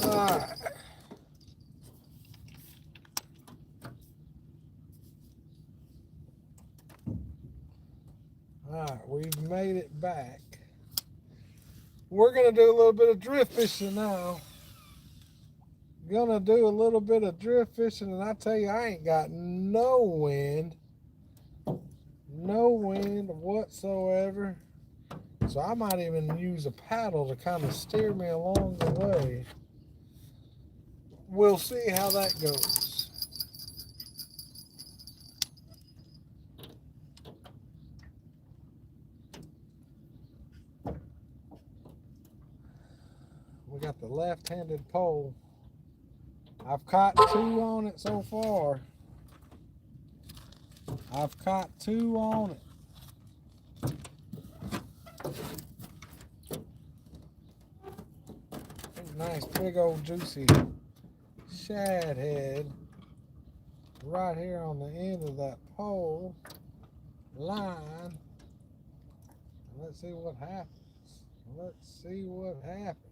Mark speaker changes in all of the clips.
Speaker 1: Alright. Alright, we've made it back. We're going to do a little bit of drift fishing now. Gonna do a little bit of drift fishing, and I tell you, I ain't got no wind whatsoever. So I might even use a paddle to kind of steer me along the way. We'll see how that goes. We got the left-handed pole. I've caught 2 on it so far. I've caught 2 on it. Nice big old juicy shad head right here on the end of that pole line. Let's see what happens. Let's see what happens.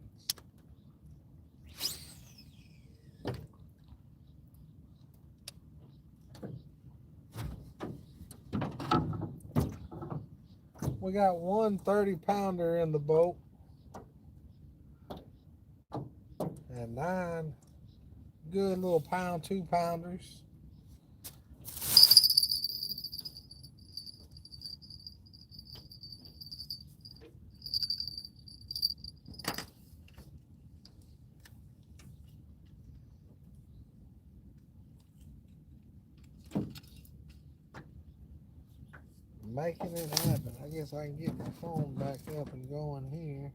Speaker 1: We got one 30-pounder in the boat and 9 good little pound 2-pounders. Making it happen. I guess I can get my phone back up and going here.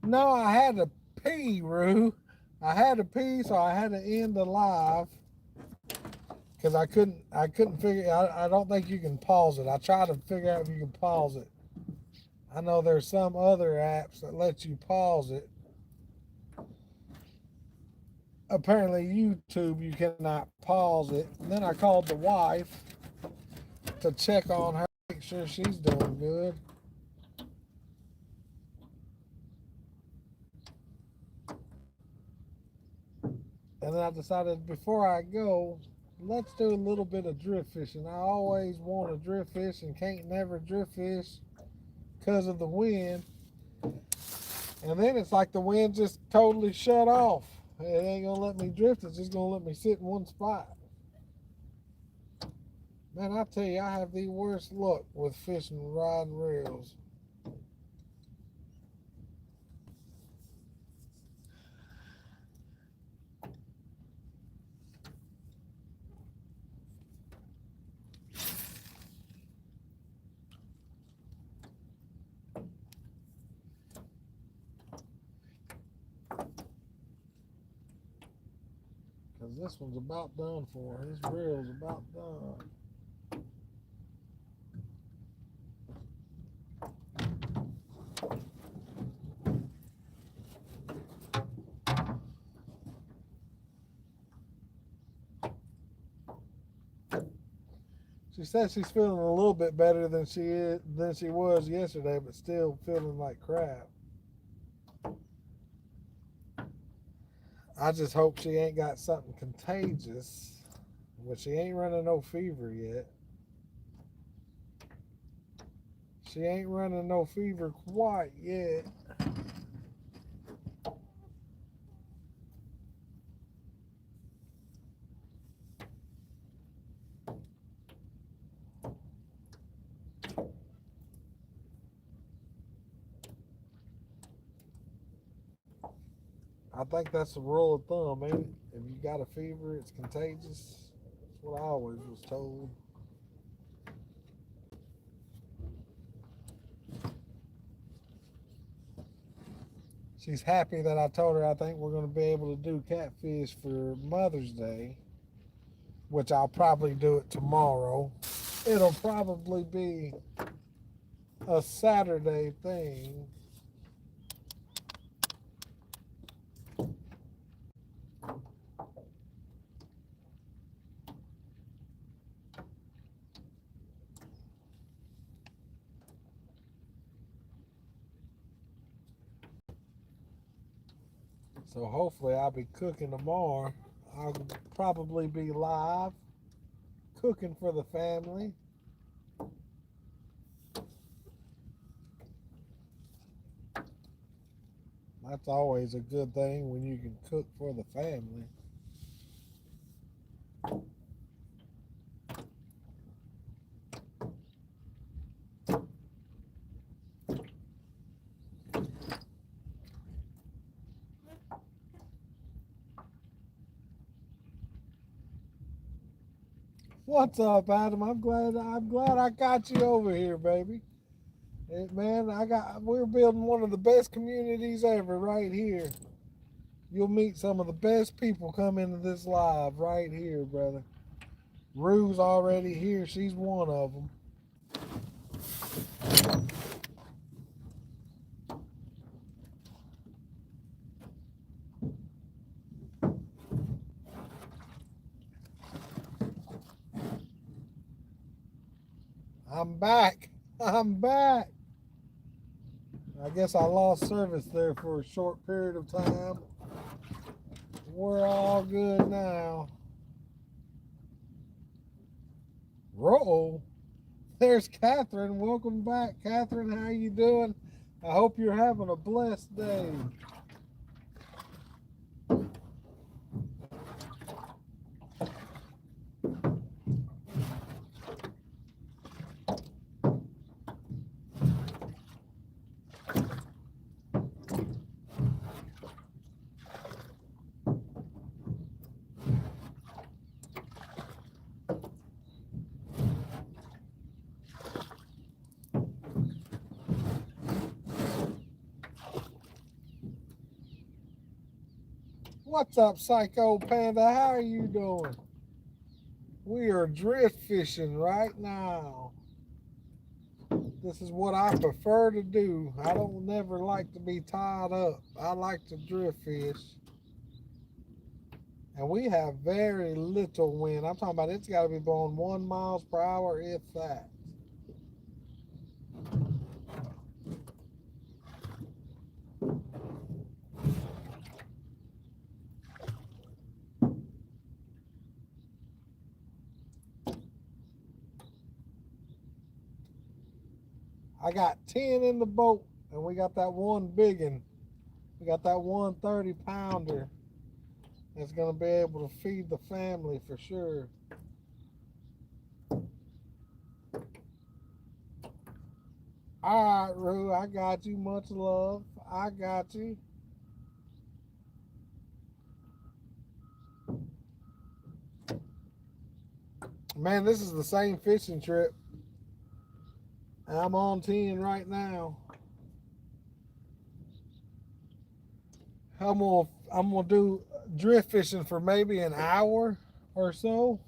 Speaker 1: No, I had to pee, Roo. I had to pee, so I had to end the live because I couldn't figure. I don't think you can pause it. I tried to figure out if you can pause it. I know there's some other apps that let you pause it. Apparently, YouTube you cannot pause it. And then I called the wife to check on her, make sure she's doing good. And then I decided before I go, let's do a little bit of drift fishing. I always want to drift fish and can't never drift fish because of the wind. And then it's like the wind just totally shut off. It ain't gonna let me drift, it's just gonna let me sit in one spot. Man, I tell you, I have the worst luck with fishing rod and reels. Because this one's about done for. This reel's about done. She said she's feeling a little bit better than she was yesterday, but still feeling like crap. I just hope she ain't got something contagious. But she ain't running no fever yet. She ain't running no fever quite yet. I think that's the rule of thumb, ain't it? If you got a fever, it's contagious. That's what I always was told. She's happy that I told her I think we're going to be able to do catfish for Mother's Day, which I'll probably do it tomorrow. It'll probably be a Saturday thing. So hopefully I'll be cooking tomorrow. I'll probably be live cooking for the family. That's always a good thing when you can cook for the family. What's up, Adam? I'm glad I got you over here, baby. Man, we're building one of the best communities ever right here. You'll meet some of the best people come into this live right here, brother. Rue's already here. She's one of them. I'm back. I'm back. I guess I lost service there for a short period of time. We're all good now. Roll. There's Catherine. Welcome back, Catherine. How you doing? I hope you're having a blessed day. What's up, Psycho Panda? How are you doing? We are drift fishing right now. This is what I prefer to do. I don't never like to be tied up. I like to drift fish. And we have very little wind. I'm talking about it's got to be blowing 1 miles per hour, if that. I got 10 in the boat, and we got that one big one. We got that 130 pounder that's going to be able to feed the family for sure. All right, Rue, I got you. Much love. I got you. Man, this is the same fishing trip. I'm on 10 right now. I'm gonna do drift fishing for maybe an hour or so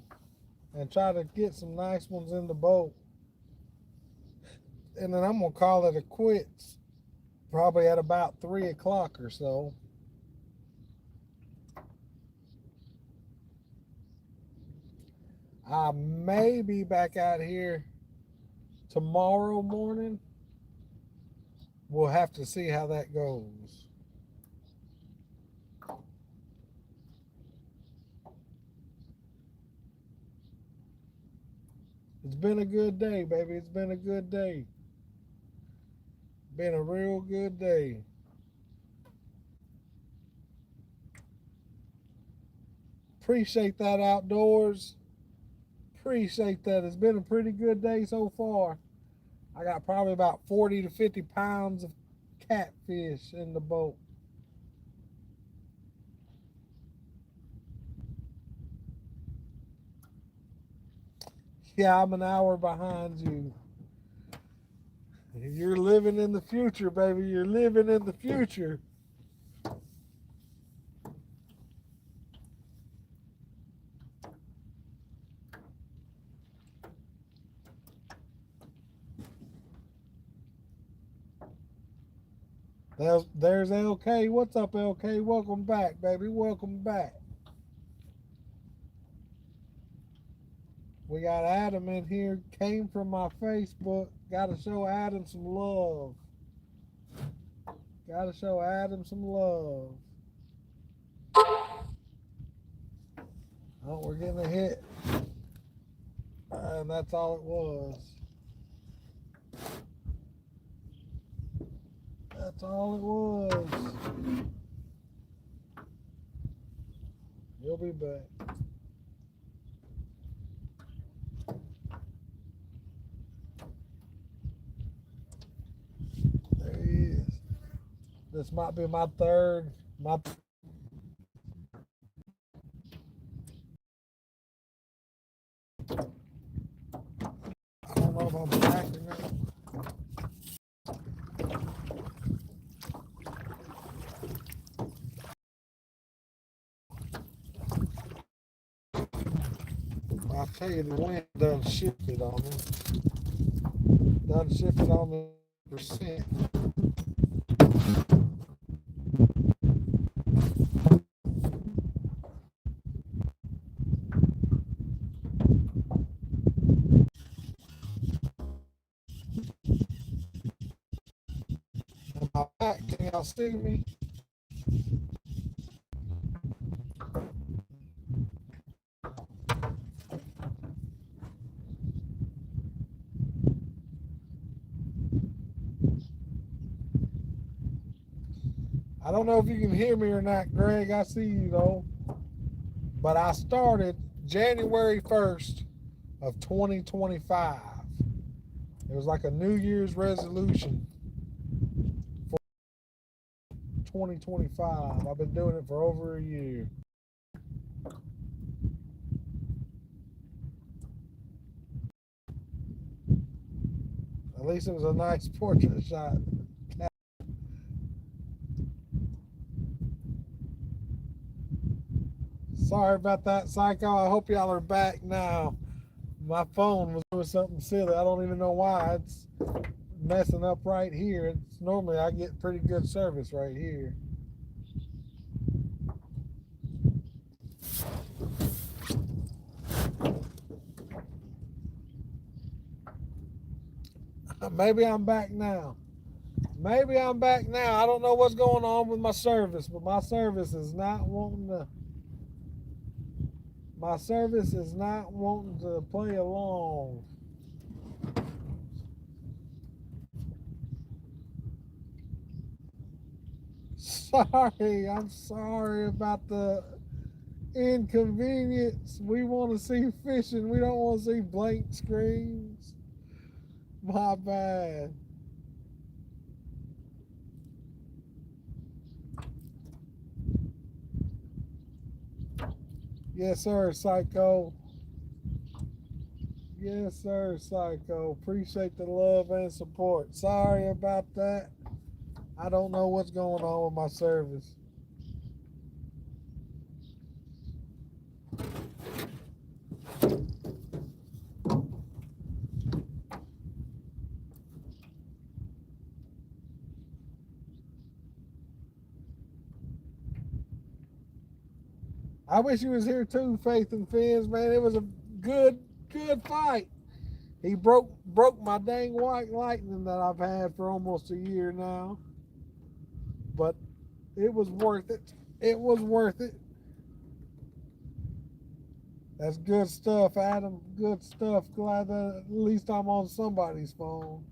Speaker 1: and try to get some nice ones in the boat. And then I'm gonna call it a quits probably at about 3 o'clock or so. I may be back out here tomorrow morning. We'll have to see how that goes. It's been a good day, baby. It's been a good day. Been a real good day. Appreciate that, outdoors. Appreciate that. It's been a pretty good day so far. I got probably about 40 to 50 pounds of catfish in the boat. Yeah, I'm an hour behind you. You're living in the future, baby. You're living in the future. There's LK. What's up, LK? Welcome back, baby. Welcome back. We got Adam in here. Came from my Facebook. Got to show Adam some love. Got to show Adam some love. Oh, we're getting a hit. And that's all it was. That's all it was. He'll be back. There he is. This might be my third. I don't know if I'm back or not. I'll tell you, the wind done shifted on me. Done shifted on the percent. Am I back? Can y'all see me? I don't know if you can hear me or not, Greg. I see you though. But I started January 1st of 2025. It was like a New Year's resolution for 2025. I've been doing it for over a year. At least it was a nice portrait shot. Sorry about that, Psycho. I hope y'all are back now. My phone was doing something silly. I don't even know why. It's messing up right here. It's normally I get pretty good service right here. Maybe I'm back now. Maybe I'm back now. I don't know what's going on with my service, but my service is not wanting to. My service is not wanting to play along. Sorry, I'm sorry about the inconvenience. We want to see fishing. We don't want to see blank screens. My bad. Yes, sir, Psycho. Yes, sir, Psycho. Appreciate the love and support. Sorry about that. I don't know what's going on with my service. I wish he was here too, Faith and Fins, man. It was a good fight. He broke my dang white lightning that I've had for almost a year now. But it was worth it. It was worth it. That's good stuff, Adam. Good stuff. Glad that at least I'm on somebody's phone.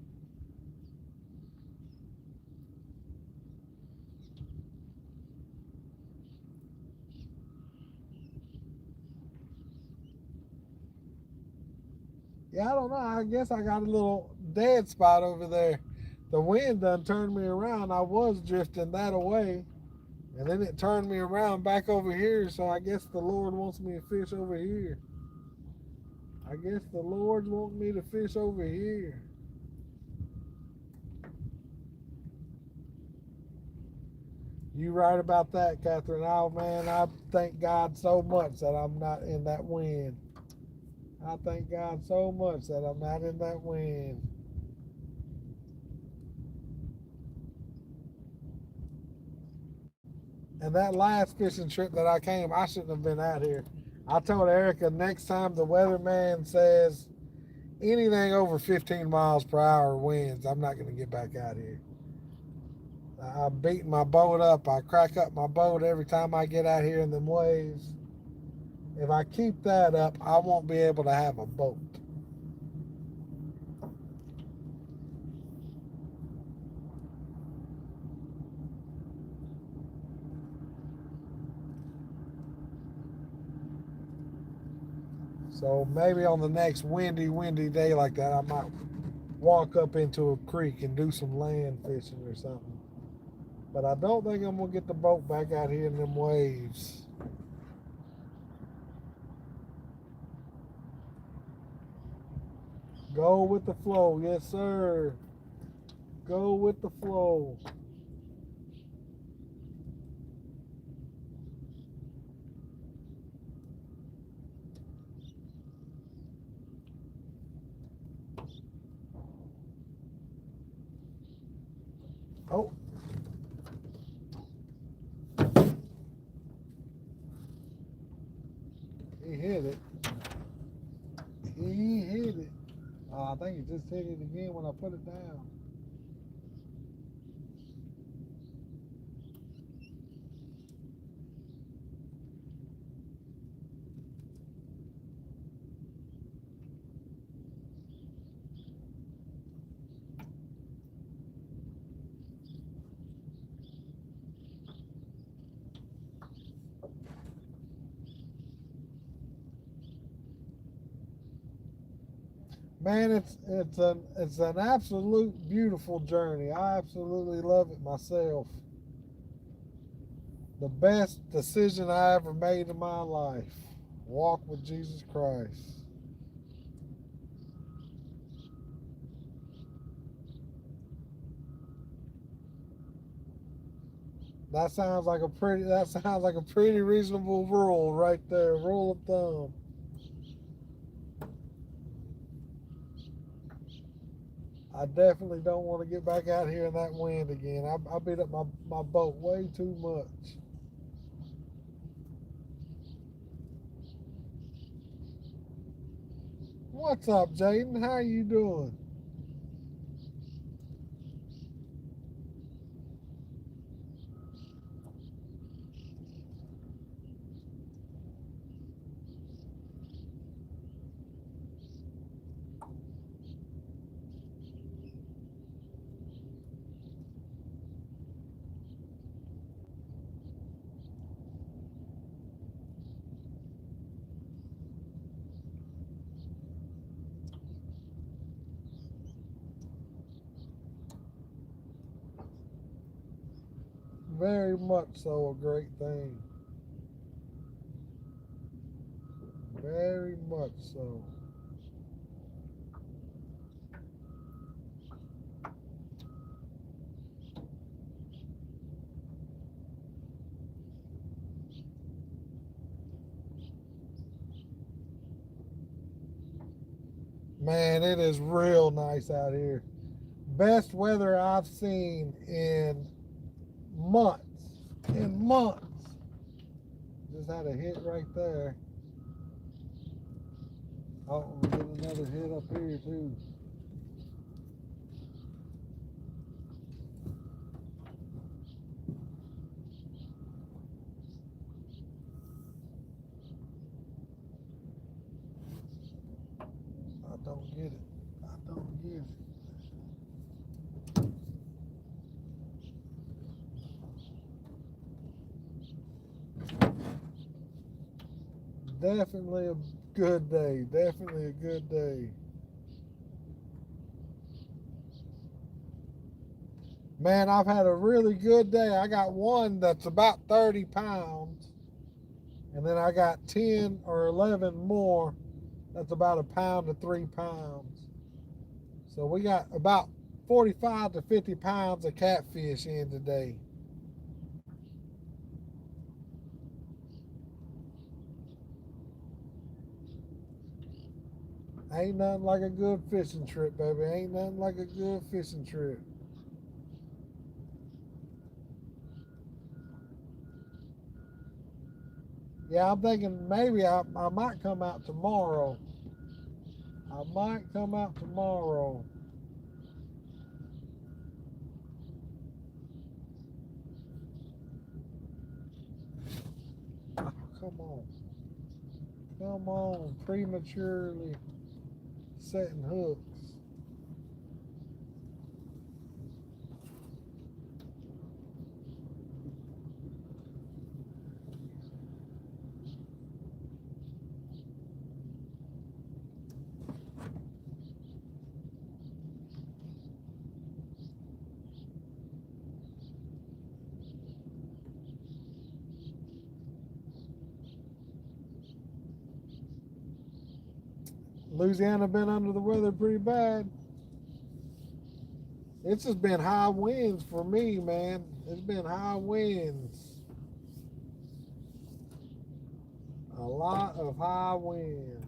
Speaker 1: Yeah, I don't know. I guess I got a little dead spot over there. The wind done turned me around. I was drifting that away. And then it turned me around back over here. So I guess the Lord wants me to fish over here. I guess the Lord's wanting me to fish over here. You right about that, Catherine. Oh man, I thank God so much that I'm not in that wind. I thank God so much that I'm not in that wind. And that last fishing trip that I came, I shouldn't have been out here. I told Erica next time the weatherman says anything over 15 miles per hour winds, I'm not going to get back out here. I'm beating my boat up. I crack up my boat every time I get out here in them waves. If I keep that up, I won't be able to have a boat. So maybe on the next windy day like that, I might walk up into a creek and do some land fishing or something. But I don't think I'm gonna get the boat back out here in them waves. Go with the flow, yes sir. Go with the flow. Oh, he hit it. He hit it. I think he just hit it again when I put it down. Man, it's an absolute beautiful journey. I absolutely love it myself. The best decision I ever made in my life. Walk with Jesus Christ. That sounds like a pretty reasonable rule right there. Rule of thumb. I definitely don't want to get back out here in that wind again. I beat up my boat way too much. What's up, Jaden? How you doing? Very much so a great thing. Very much so. Man, it is real nice out here. Best weather I've seen in months. In months. Just had a hit right there. Oh, we get another hit up here too. I don't get it. I don't get it. Definitely a good day. Definitely a good day. Man, I've had a really good day. I got one that's about 30 pounds, and then I got 10 or 11 more that's about a pound to 3 pounds. So we got about 45 to 50 pounds of catfish in today. Ain't nothing like a good fishing trip, baby. Ain't nothing like a good fishing trip. Yeah, I'm thinking maybe I might come out tomorrow. I might come out tomorrow. Oh, come on. Come on, prematurely setting hooks. Louisiana been under the weather pretty bad. It's just been high winds for me, man. It's been high winds. A lot of high winds.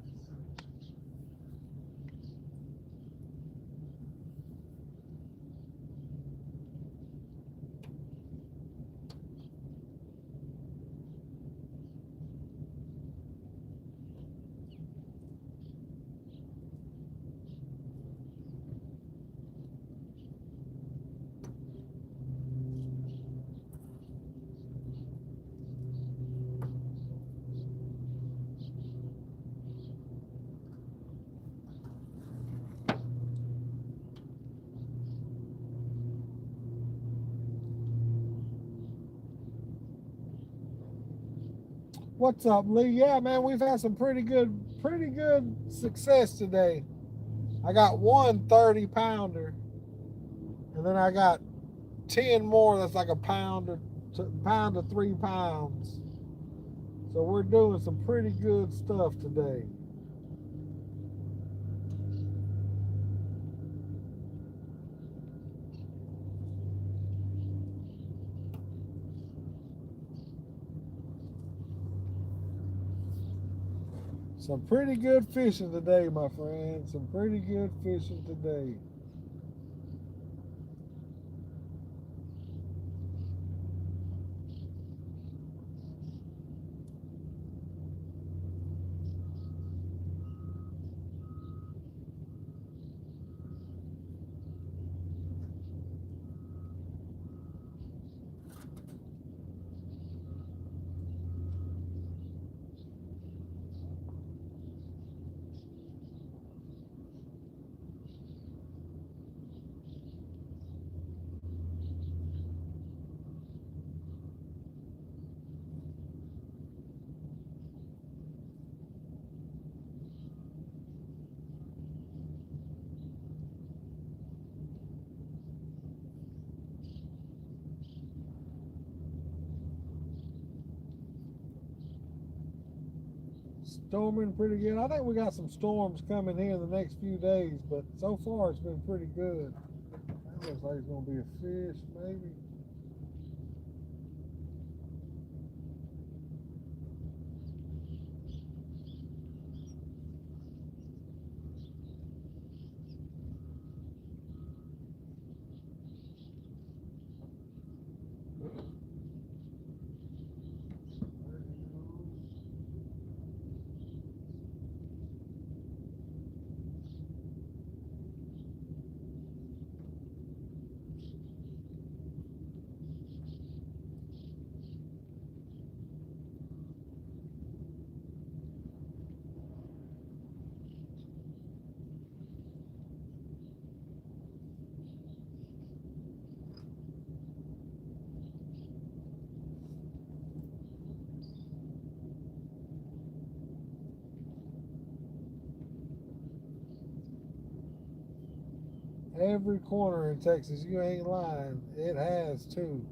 Speaker 1: What's up, Lee? Yeah, man, we've had some pretty good success today. I got one 30 pounder, and then I got 10 more that's like a pound to 3 pounds. So we're doing some pretty good stuff today. Some pretty good fishing today, my friend. Some pretty good fishing today. Storming pretty good. I think we got some storms coming here in the next few days, but so far it's been pretty good. That looks like it's gonna be a fish, maybe. Every corner in Texas, you ain't lying. It has too.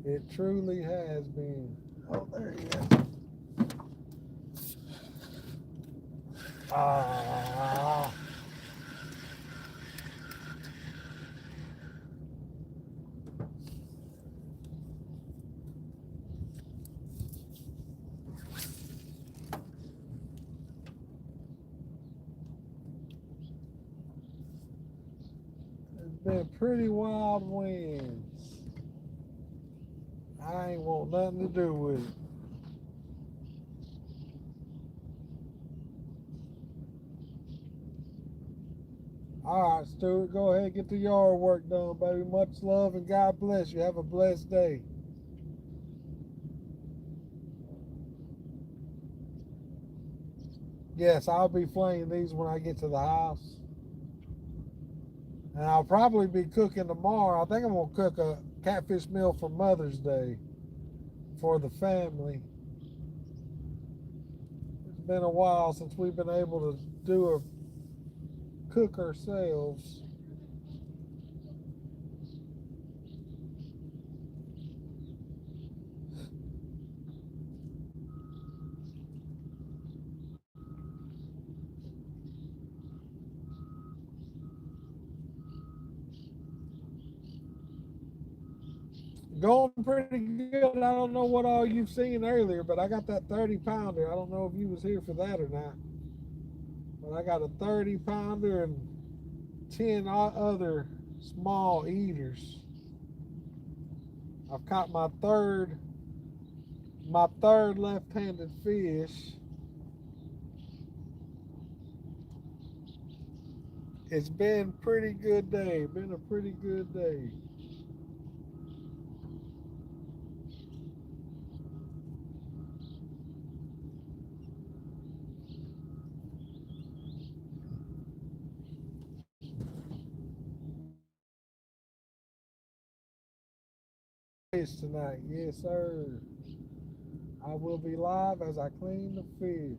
Speaker 1: It truly has been. Oh, there he is. Ah. It's been pretty wild winds. I ain't want nothing to do with it. All right, Stuart, go ahead and get the yard work done, baby. Much love and God bless you. Have a blessed day. Yes, I'll be flaying these when I get to the house. And I'll probably be cooking tomorrow. I think I'm going to cook a catfish meal for Mother's Day for the family. It's been a while since we've been able to do a cook ourselves. Going pretty good. I don't know what all you've seen earlier, but I got that 30 pounder. I don't know if you was here for that or not. But I got a 30 pounder and 10 other small eaters. I've caught my third left-handed fish. It's been pretty good day. Been a pretty good day. Fish tonight, yes sir. I will be live as I clean the fish.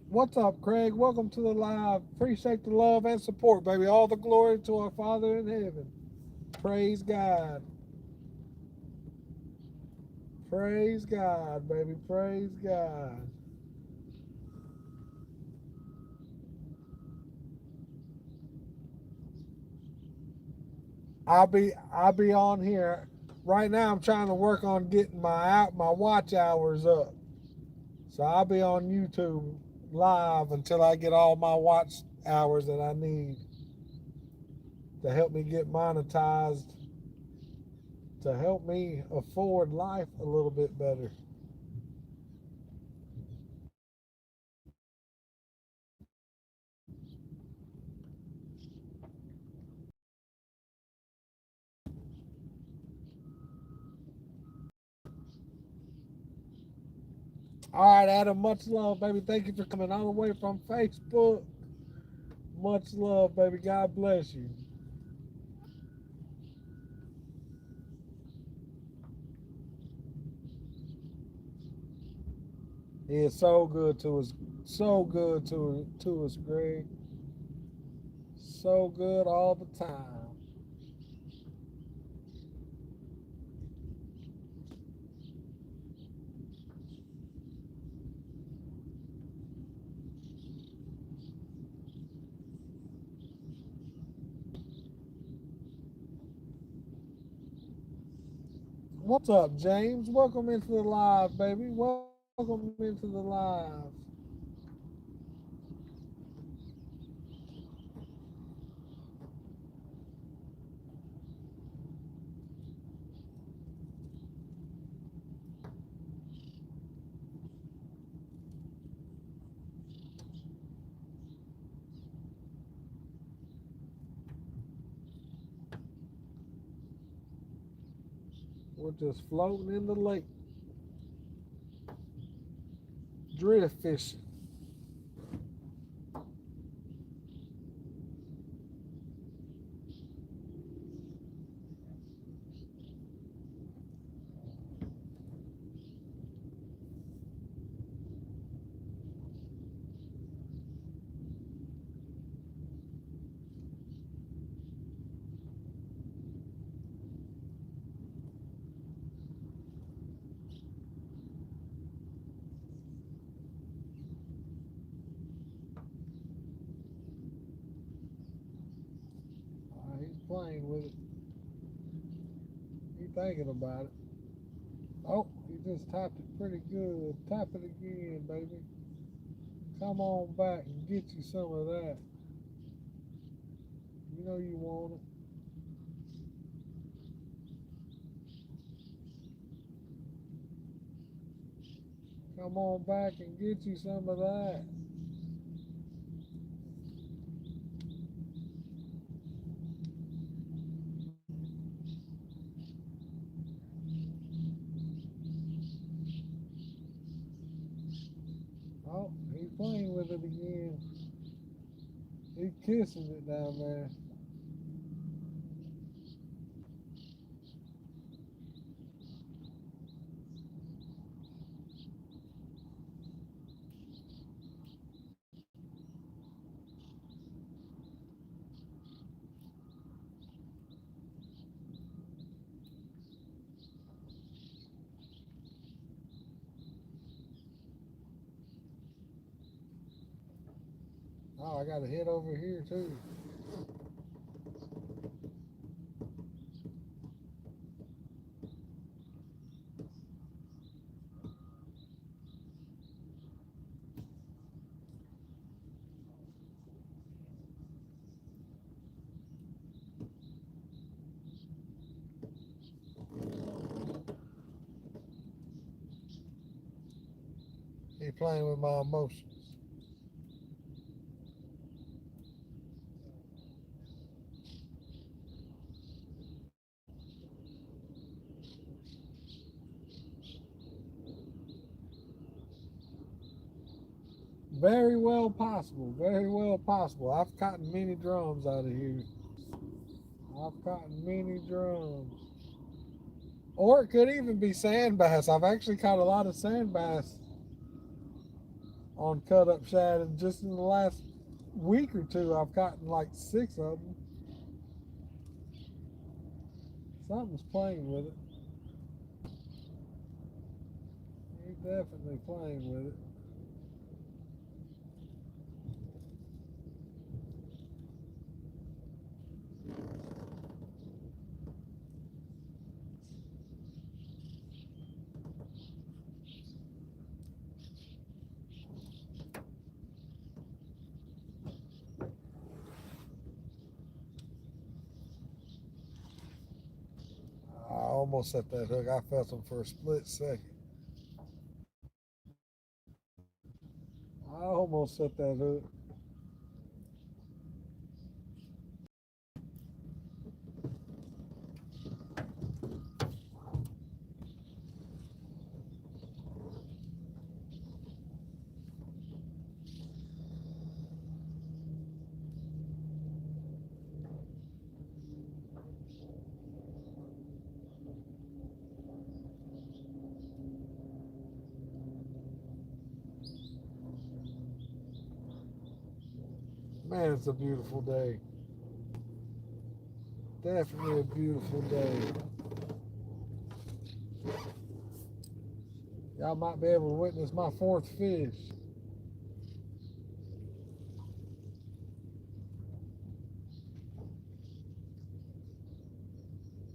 Speaker 1: What's up, Craig? Welcome to the live. Appreciate the love and support, baby. All the glory to our Father in heaven. Praise God. Praise God, baby. Praise God. I'll be on here. Right now I'm trying to work on getting my watch hours up. So I'll be on YouTube live until I get all my watch hours that I need to help me get monetized, to help me afford life a little bit better. All right, Adam, much love, baby. Thank you for coming all the way from Facebook. Much love, baby. God bless you. He is so good to us. So good to us, Greg. So good all the time. What's up, James? Welcome into the live, baby. Welcome into the live. We're just floating in the lake, drift fishing. He's playing with it. He's thinking about it. Oh, he just tapped it. pretty good. Tap it again, baby. Come on back and get you some of that. You know you want it. Come on back and get you some of that. Oh, he's playing with it again. He's kissing it down there. Oh, I got a hit over here too. He's playing with my emotions. Very well possible. Very well possible. I've caught many drums out of here. I've caught many drums. Or it could even be sand bass. I've actually caught a lot of sand bass on cut up shad, and just in the last week or two, I've caught like 6 of them. Something's playing with it. He's definitely playing with it. I almost set that hook. I felt him for a split second. I almost set that hook. Man, it's a beautiful day. Definitely a beautiful day. Y'all might be able to witness my fourth fish.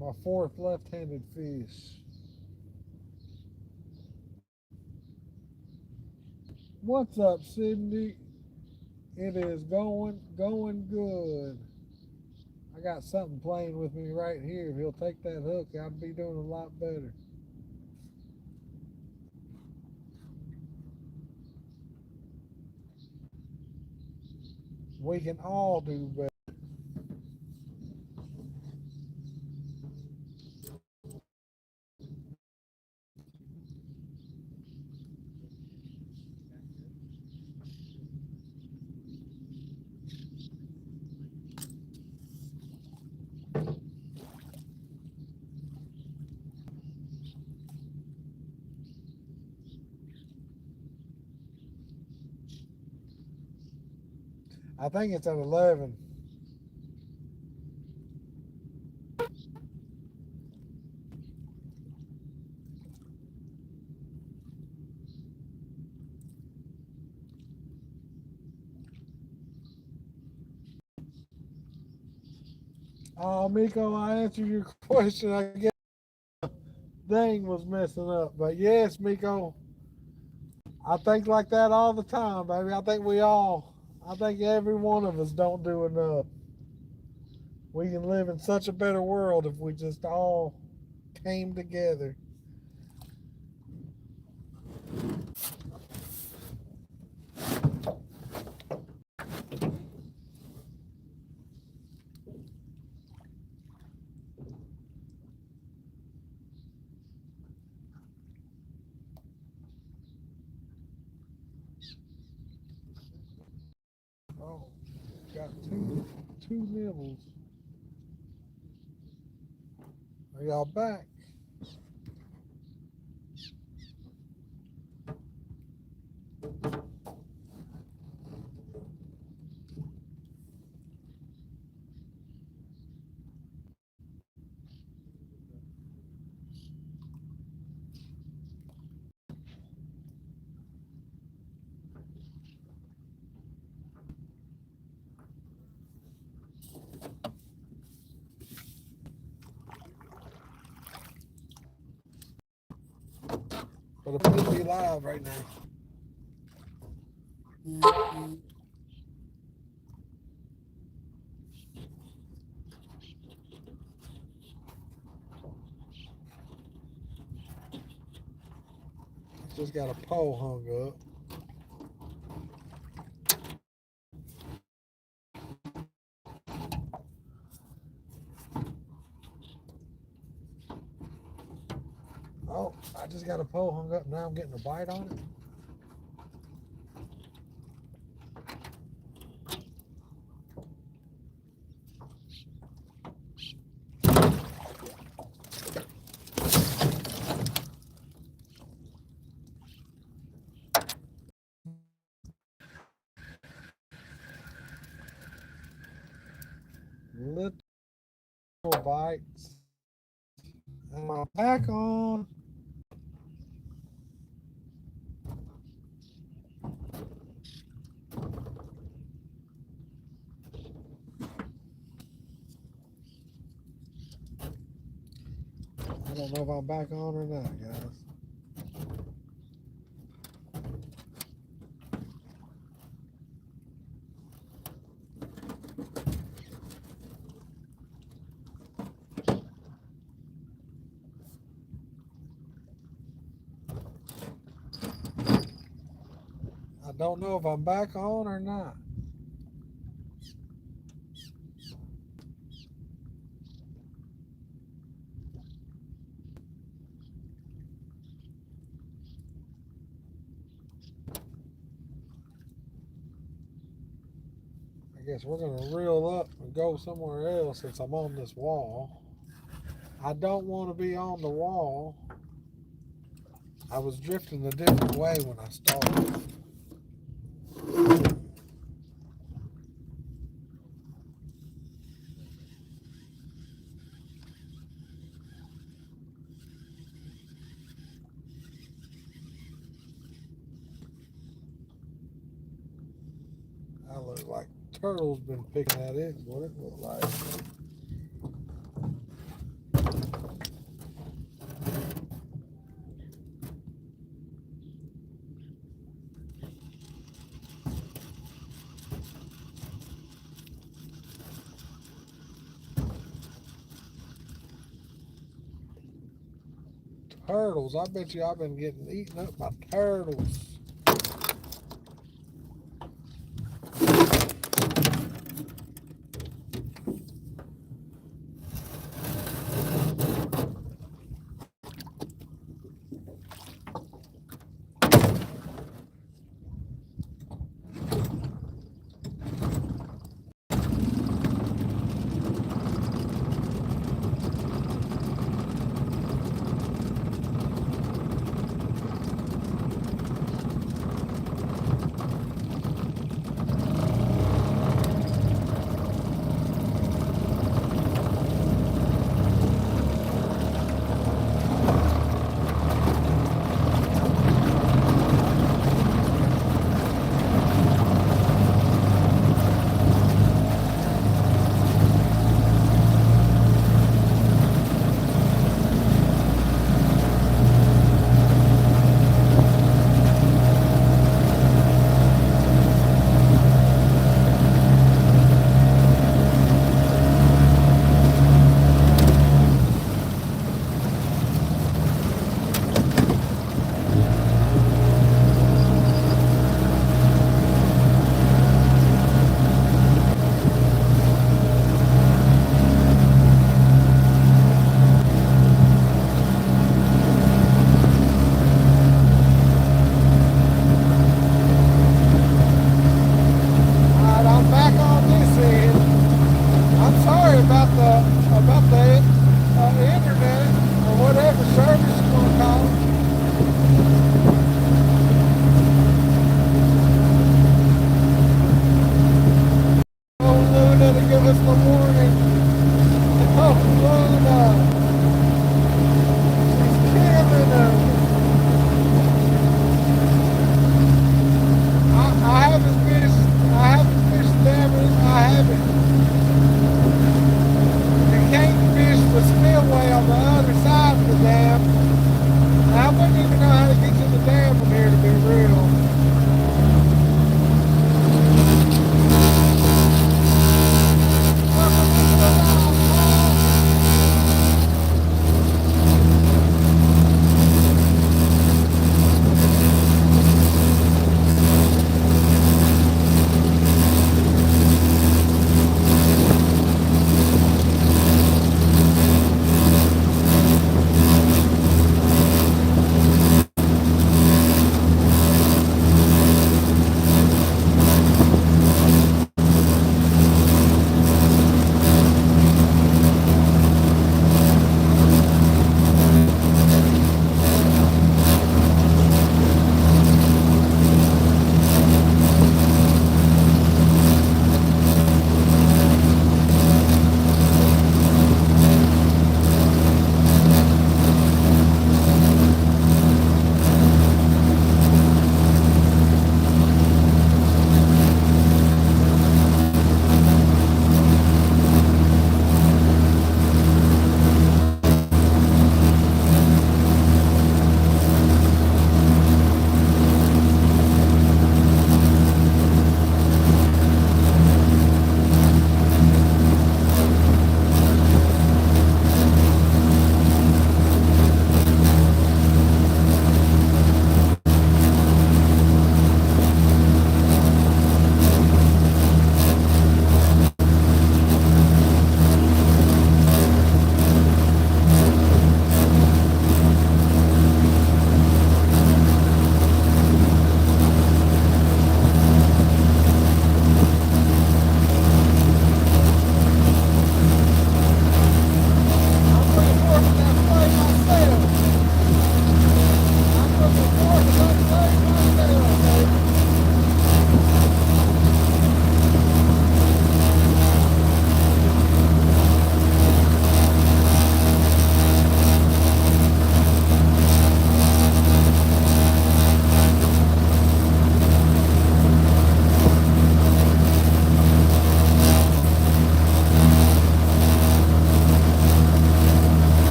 Speaker 1: My fourth left-handed fish. What's up, Sydney? It is going good. I got something playing with me right here. If he'll take that hook, I'd be doing a lot better. We can all do better. I think it's at 11. Oh, Miko, I answered your question. I guess thing was messing up. But yes, Miko, I think like that all the time, baby. I think every one of us don't do enough. We can live in such a better world if we just all came together. Oh, got two nibbles. Are y'all back? But I'm gonna be live right now. Just got a pole hung up. Oh, I just got a pole hung up. Now I'm getting a bite on it. Little bites. Am I back on? I don't know if I'm back on or not, guys. I don't know if I'm back on or not. I guess we're gonna reel up and go somewhere else since I'm on this wall. I don't want to be on the wall. I was drifting a different way when I started. I look like turtle's been picking at it, what it looked like. Turtles, I bet you I've been getting eaten up by turtles.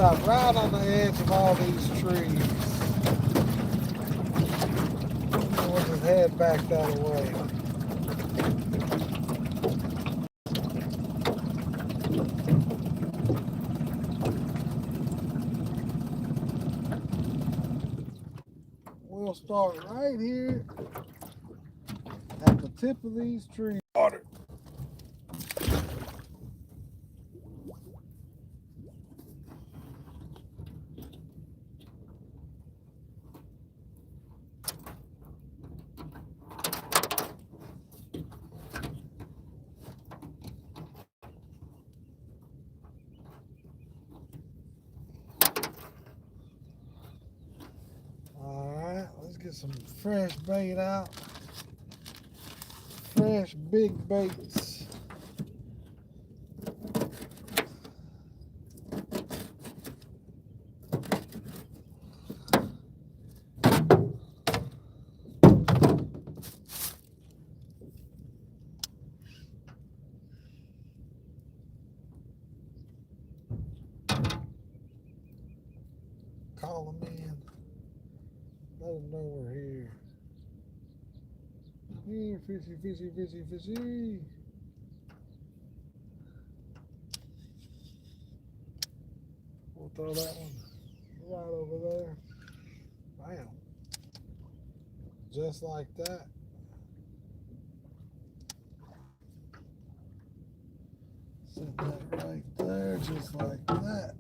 Speaker 1: stop right on the edge of all these trees. We'll just head back that way. We'll start right here at the tip of these trees. Water. Alright, let's get some fresh bait out. Fresh big baits. Call them in. Let them know we're here. Here, fishy, fishy, fishy, fishy. We'll throw that one right over there. Bam. Just like that. Set that right there, just like that.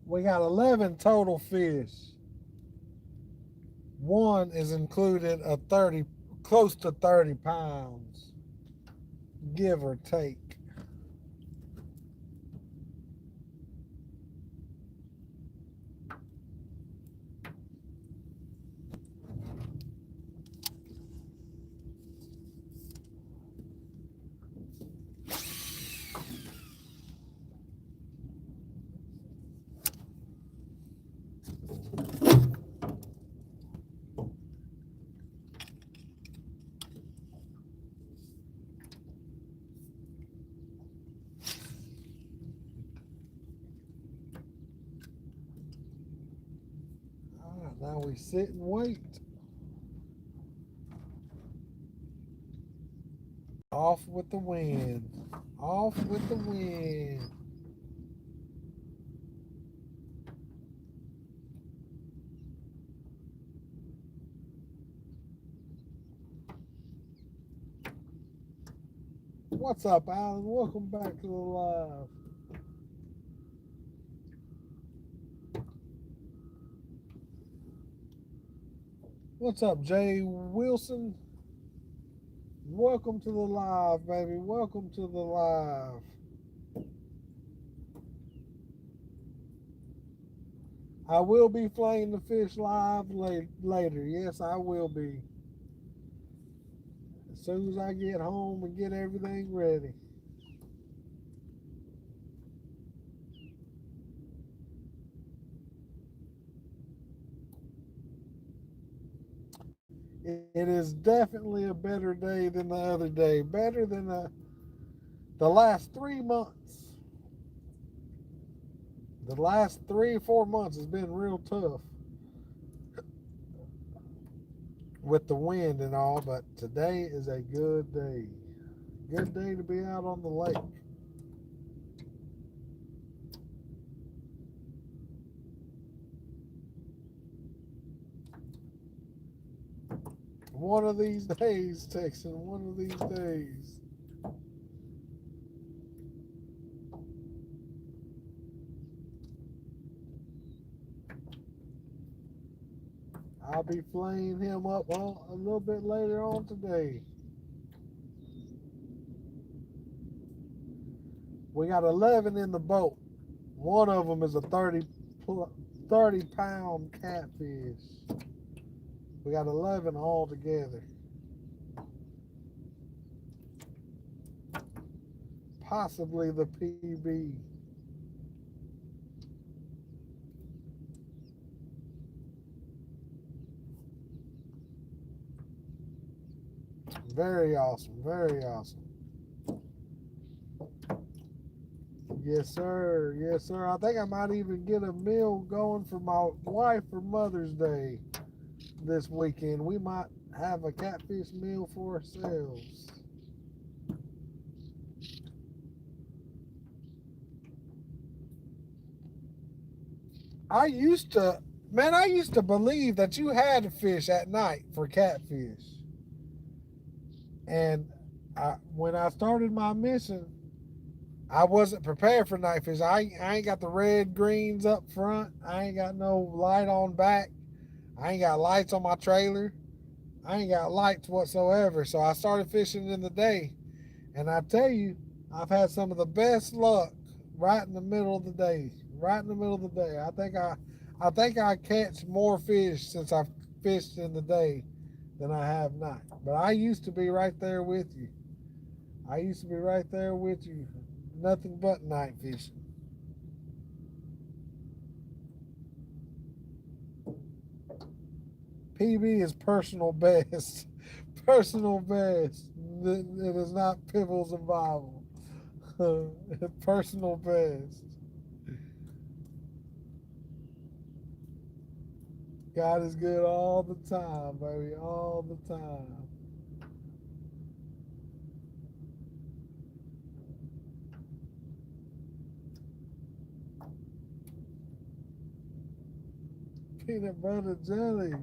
Speaker 1: We got 11 total fish. One is included a 30, close to 30 pounds, give or take. Now we sit and wait. Off with the wind. Off with the wind. What's up, Alan? Welcome back to the live. What's up, Jay Wilson? Welcome to the live, baby. Welcome to the live. I will be flaying the fish live later. Yes, I will be. As soon as I get home and get everything ready. It is definitely a better day than the other day. Better than the last 3 months. The last 3 or 4 months has been real tough with the wind and all, but today is a good day. Good day to be out on the lake. One of these days, Texan, one of these days. I'll be flaying him up a little bit later on today. We got 11 in the boat. One of them is a 30-pound catfish. We got 11 all together. possibly the PB. Very awesome. Very awesome. Yes, sir. Yes, sir. I think I might even get a meal going for my wife for Mother's Day this weekend. We might have a catfish meal for ourselves. I used to, man, I used to believe that you had to fish at night for catfish. And when I started my mission, I wasn't prepared for night fish. I ain't got the red greens up front. I ain't got no light on back. I ain't got lights on my trailer. I ain't got lights whatsoever. So I started fishing in the day. And I tell you, I've had some of the best luck right in the middle of the day. Right in the middle of the day. I think I catch more fish since I've fished in the day than I have night. But I used to be right there with you. I used to be right there with you. Nothing but night fishing. PB is personal best. Personal best. It is not Pibbles and Bible. Personal best. God is good all the time, baby. All the time. Peanut butter jelly.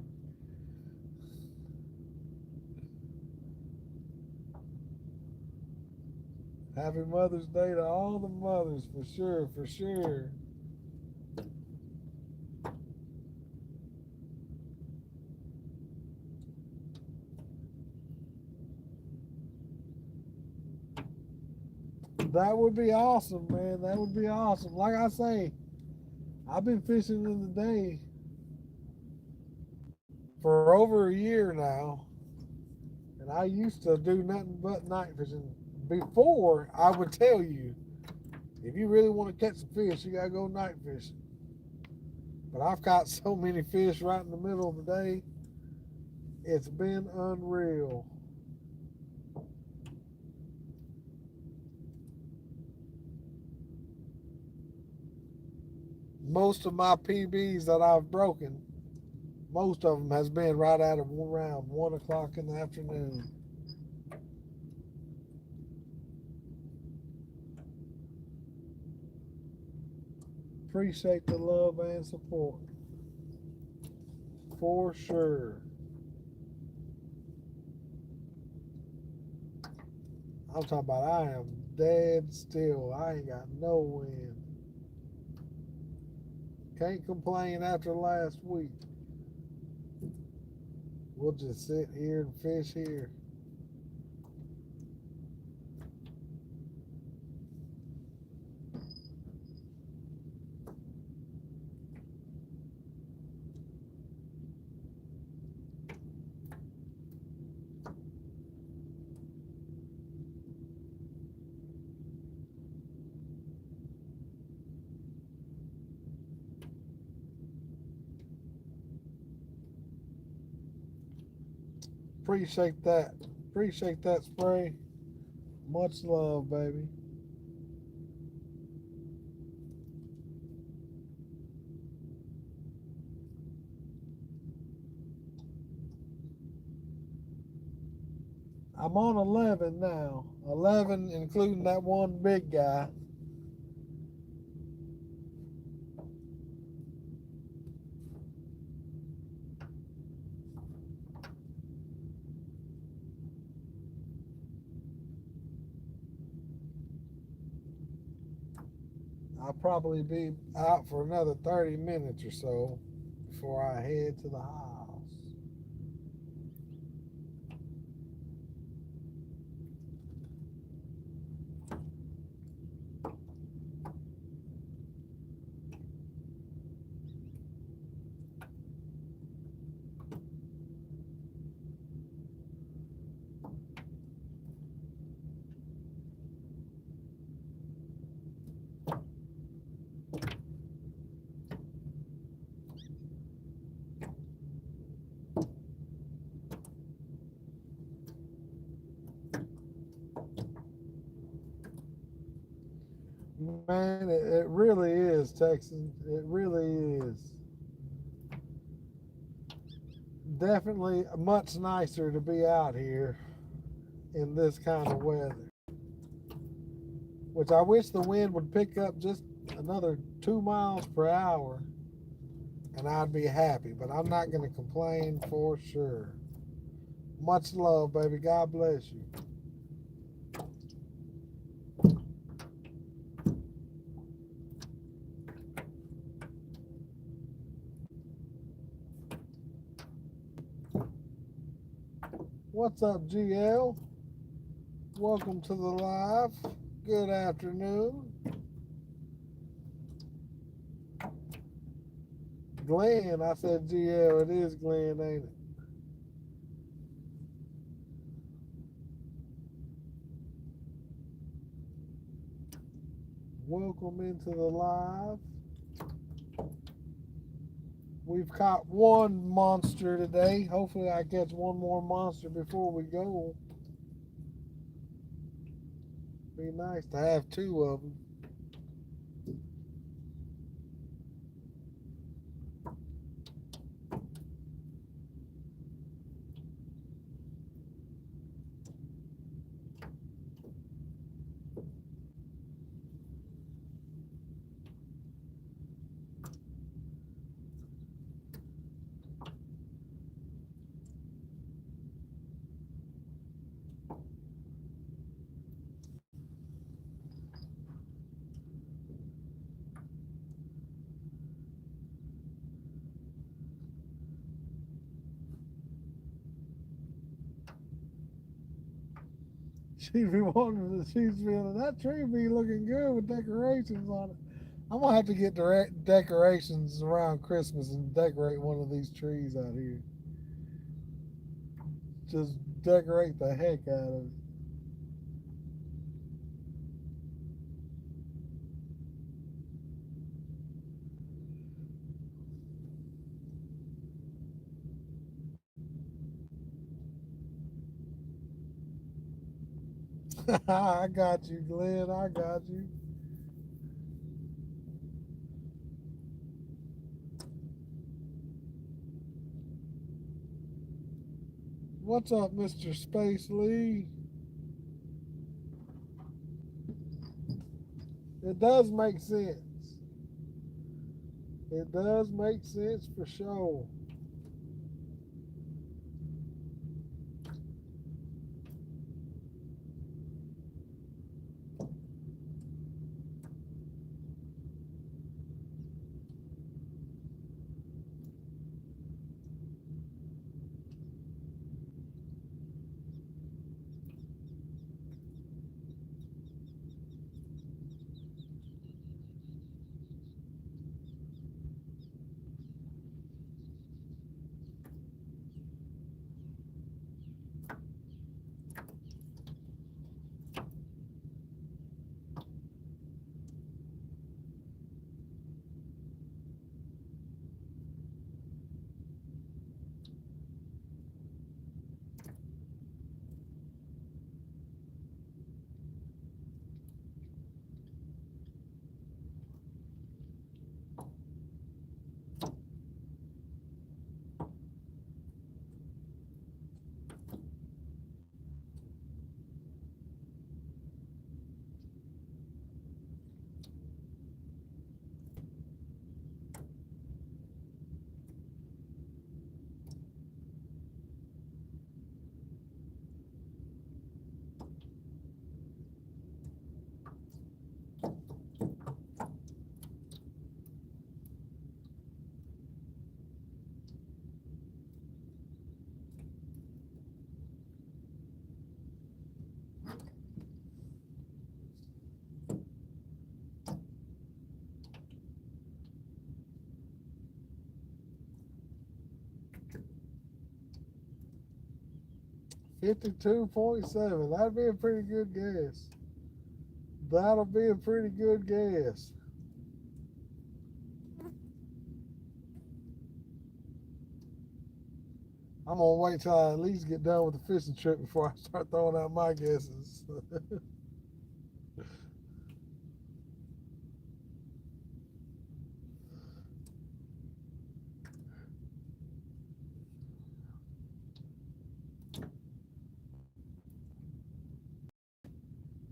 Speaker 1: Happy Mother's Day to all the mothers, for sure, for sure. That would be awesome, man. That would be awesome. Like I say, I've been fishing in the day for over a year now, and I used to do nothing but night fishing. Before, I would tell you, if you really want to catch some fish, you gotta go night fishing. But I've caught so many fish right in the middle of the day, it's been unreal. Most of my PBs that I've broken, most of them has been right out of around 1 o'clock in the afternoon. Appreciate the love and support for sure. I'm talking about I am dead still. I ain't got no wind. Can't complain after last week. We'll just sit here and fish here. Appreciate that. Appreciate that spray. Much love, baby. I'm on 11 now. 11, including that one big guy. I'll probably be out for another 30 minutes or so before I head to the house. Man, it really is, Texan. It really is. Definitely much nicer to be out here in this kind of weather. Which I wish the wind would pick up just another 2 miles per hour and I'd be happy. But I'm not going to complain for sure. Much love, baby. God bless you. What's up, GL? Welcome to the live. Good afternoon. Glenn, I said GL. It is Glenn, ain't it? Welcome into the live. We've caught one monster today. Hopefully I catch one more monster before we go. Be nice to have two of them. She'd be wondering if she's feeling that tree be looking good with decorations on it. I'm gonna have to get decorations around Christmas and decorate one of these trees out here. Just decorate the heck out of it. I got you, Glenn. I got you. What's up, Mr. Space Lee? It does make sense. It does make sense for sure. $52.7. That'd be a pretty good guess. That'll be a pretty good guess. I'm gonna wait till I at least get done with the fishing trip before I start throwing out my guesses.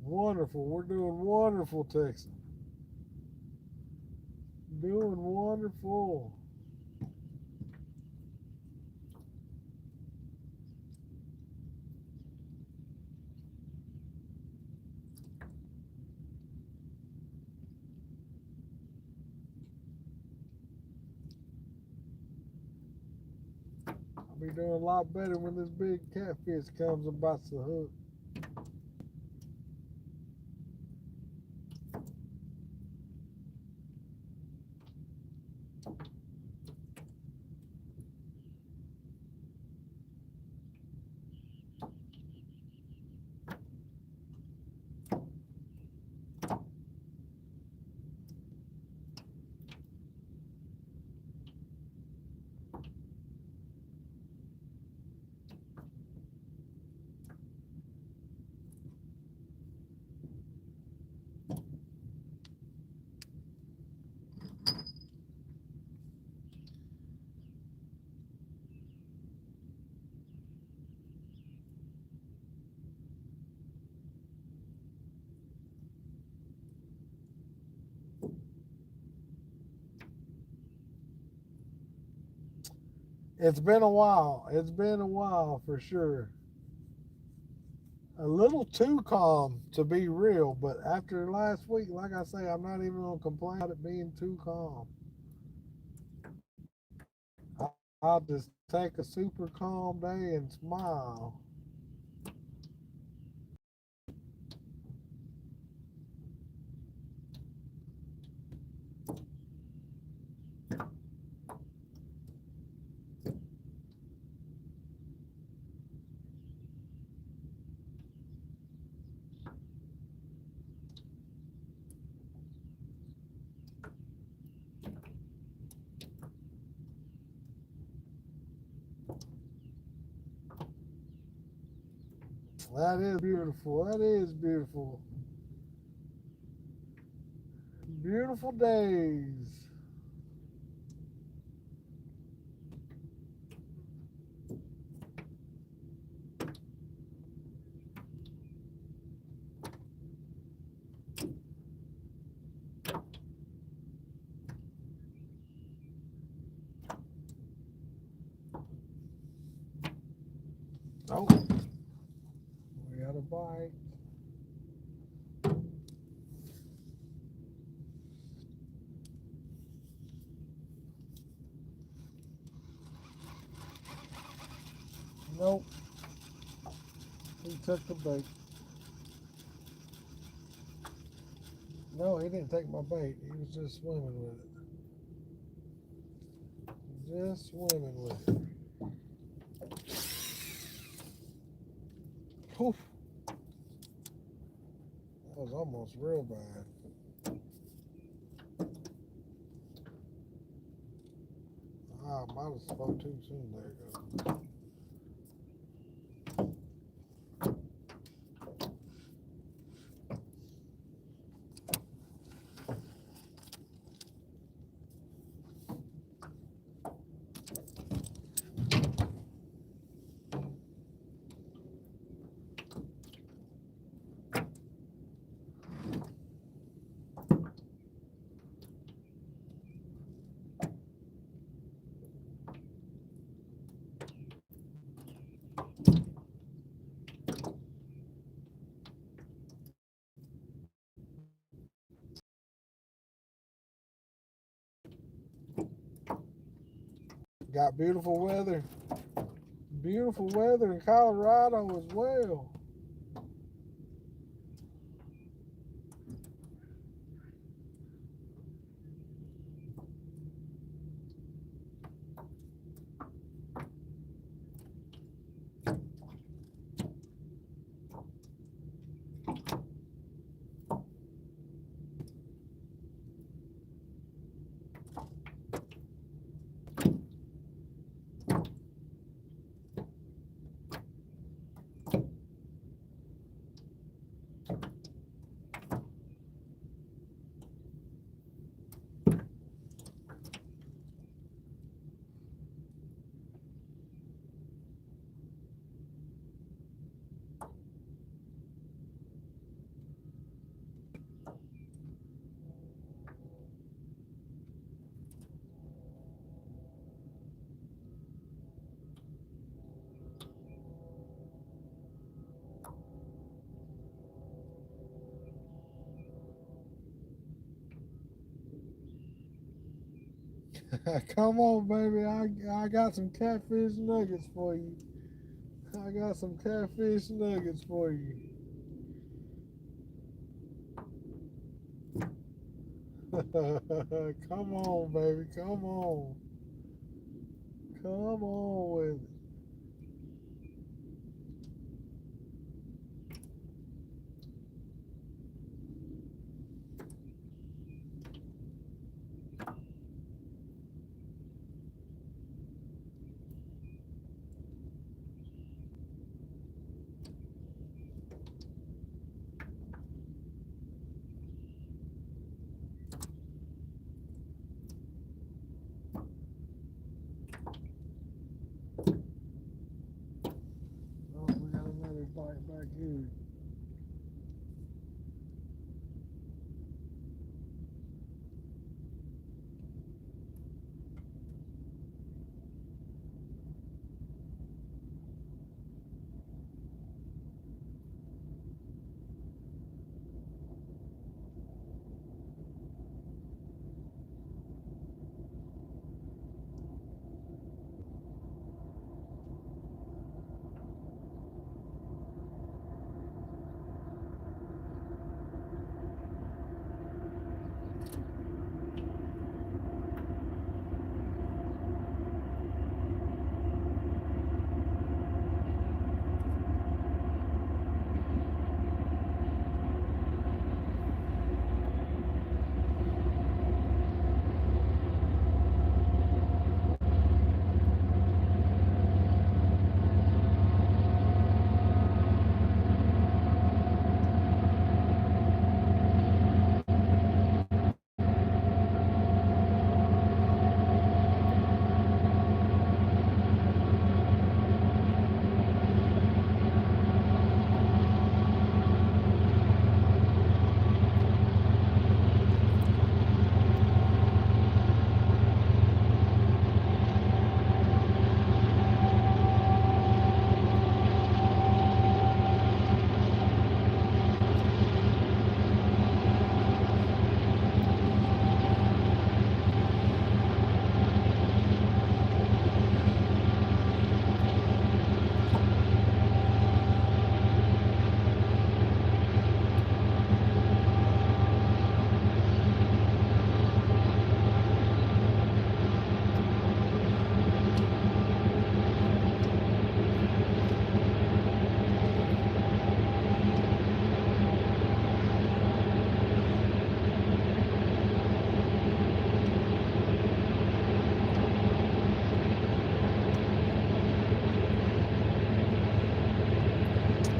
Speaker 1: Wonderful. We're doing wonderful, Texas. Doing wonderful. I'll be doing a lot better when this big catfish comes and bites the hook. It's been a while. It's been a while for sure. A little too calm to be real, but after last week, like I say, I'm not even gonna complain about it being too calm. I'll just take a super calm day and smile. That is beautiful. That is beautiful. Beautiful days. Oh, we got a bite. Nope. He took the bait. No, he didn't take my bait. He was just swimming with it. Just swimming with it. Poof. That was almost real bad. Ah, I might have spoke too soon. There you go. Got beautiful weather. Beautiful weather in Colorado as well. Come on, baby. I got some catfish nuggets for you. I got some catfish nuggets for you. Come on, baby. Come on. Come on with it. Oh, we got another bite back here.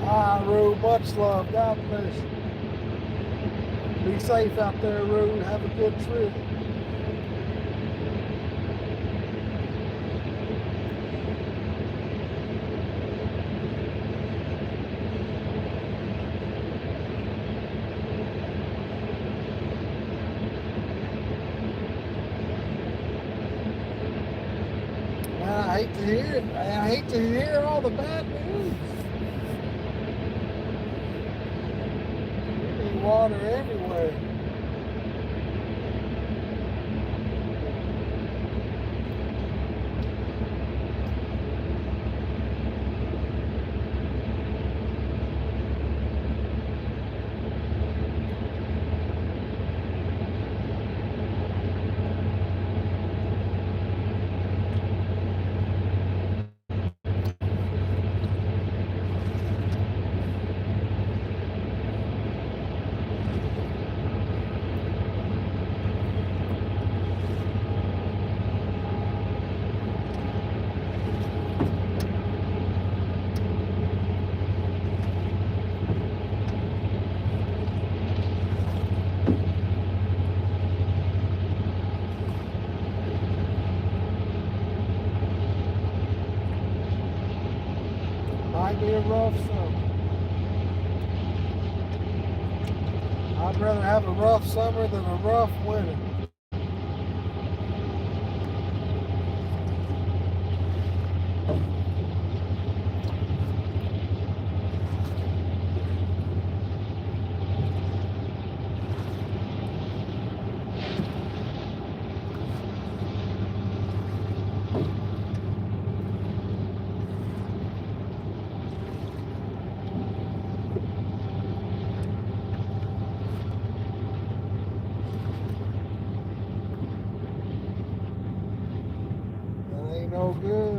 Speaker 1: All right, Rue. Much love. God bless you. Be safe out there, Rue. Have a good trip. Man, I hate to hear it. I hate to hear all the bad news. We need water everywhere. Might be a rough summer. I'd rather have a rough summer than a rough winter.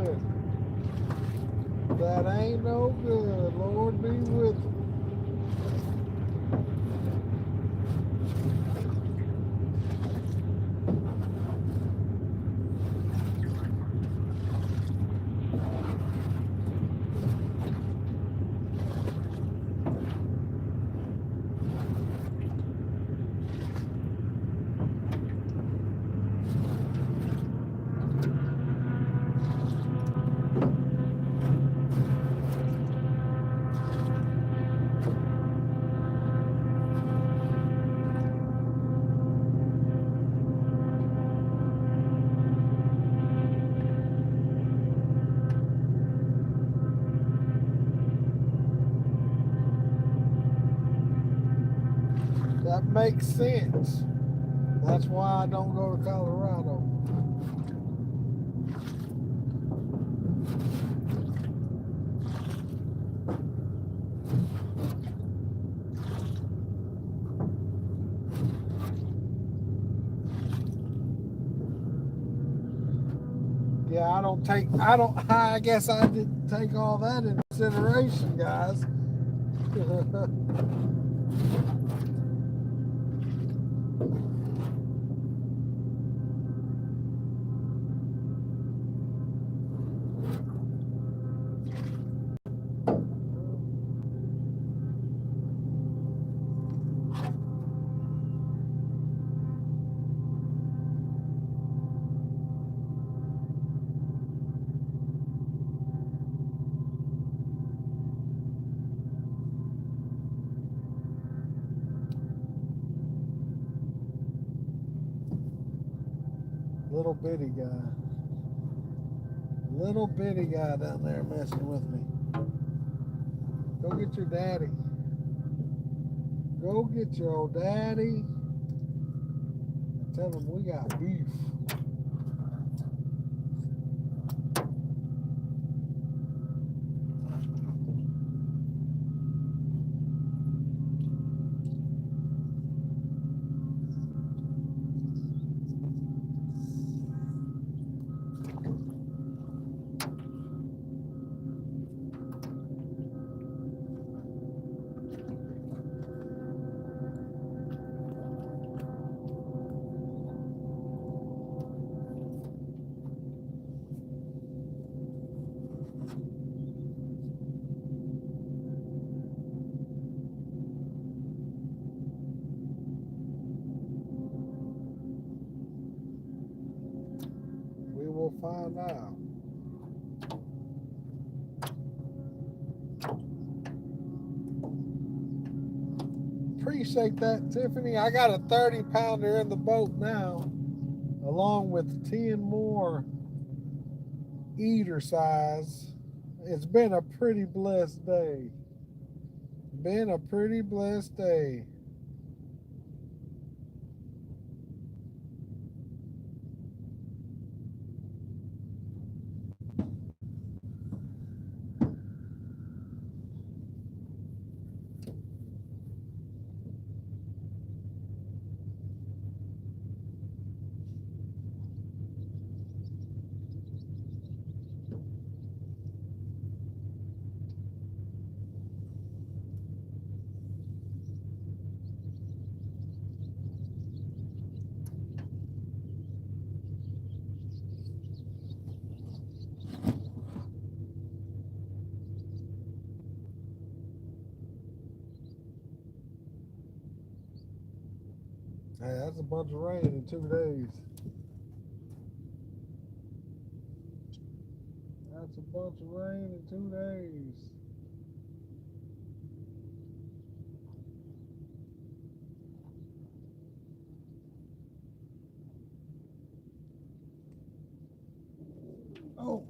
Speaker 1: good. That ain't no good. Lord be with you. That makes sense. That's why I don't go to Colorado. Yeah, I guess I didn't take all that into consideration, guys. Little bitty guy. Little bitty guy down there messing with me. Go get your daddy. Go get your old daddy. And tell him we got beef. We will find out. Appreciate that, Tiffany. I got a 30-pounder in the boat now, along with 10 more eater size. It's been a pretty blessed day. Been a pretty blessed day. Hey, that's a bunch of rain in 2 days. That's a bunch of rain in 2 days. Oh,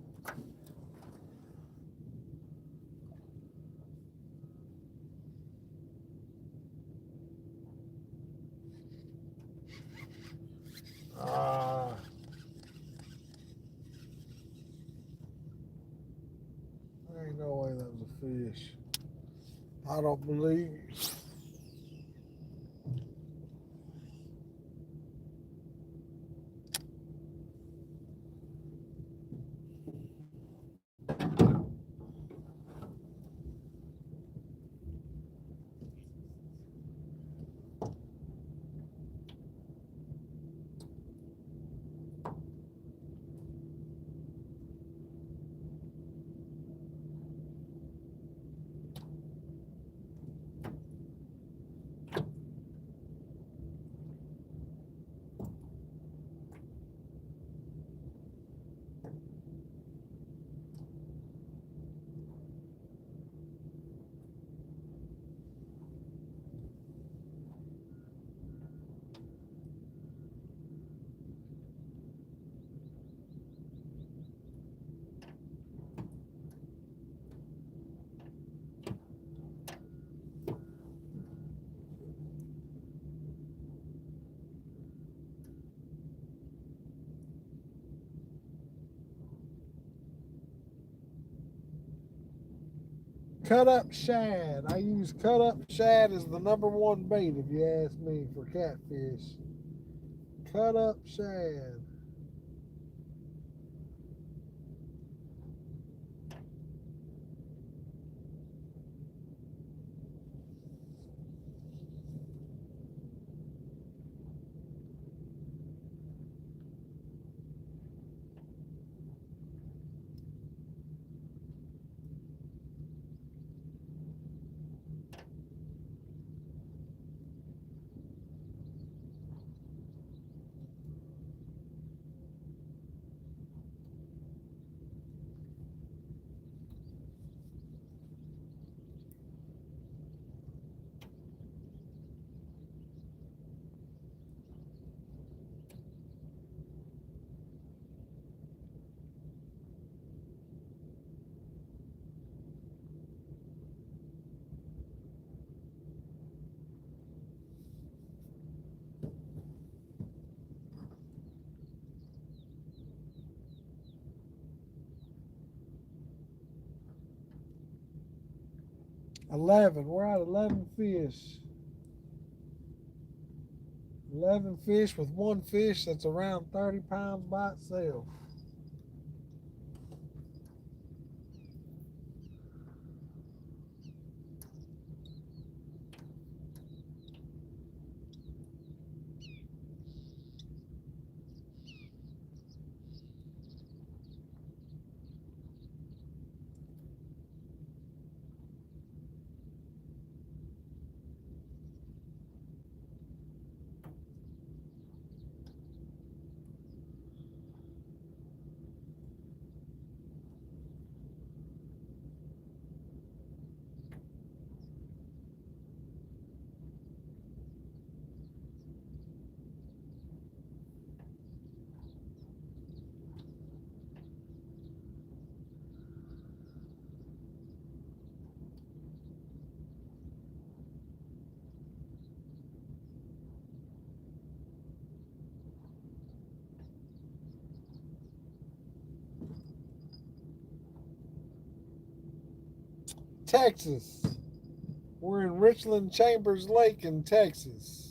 Speaker 1: ah, there ain't no way that was a fish. I don't believe you. Cut up shad. I use cut up shad as the #1 bait if you ask me for catfish. Cut up shad. We're at 11 fish. 11 fish with one fish that's around 30 pounds by itself. Texas. We're in Richland Chambers Lake in Texas.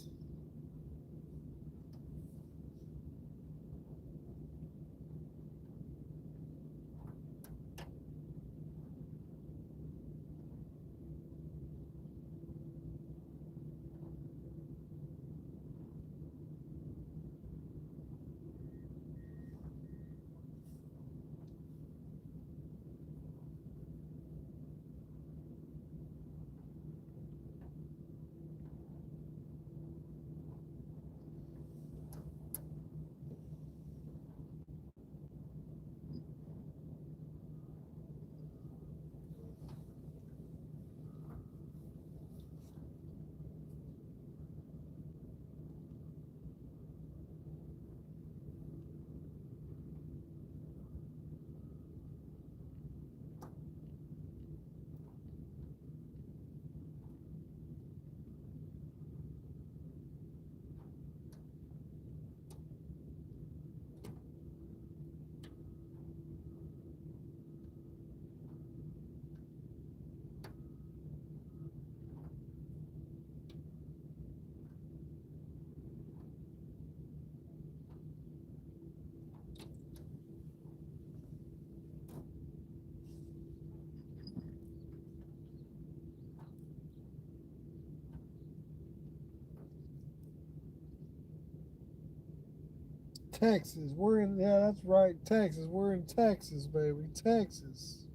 Speaker 1: Texas. We're in, yeah, that's right, Texas. We're in Texas, baby. Texas.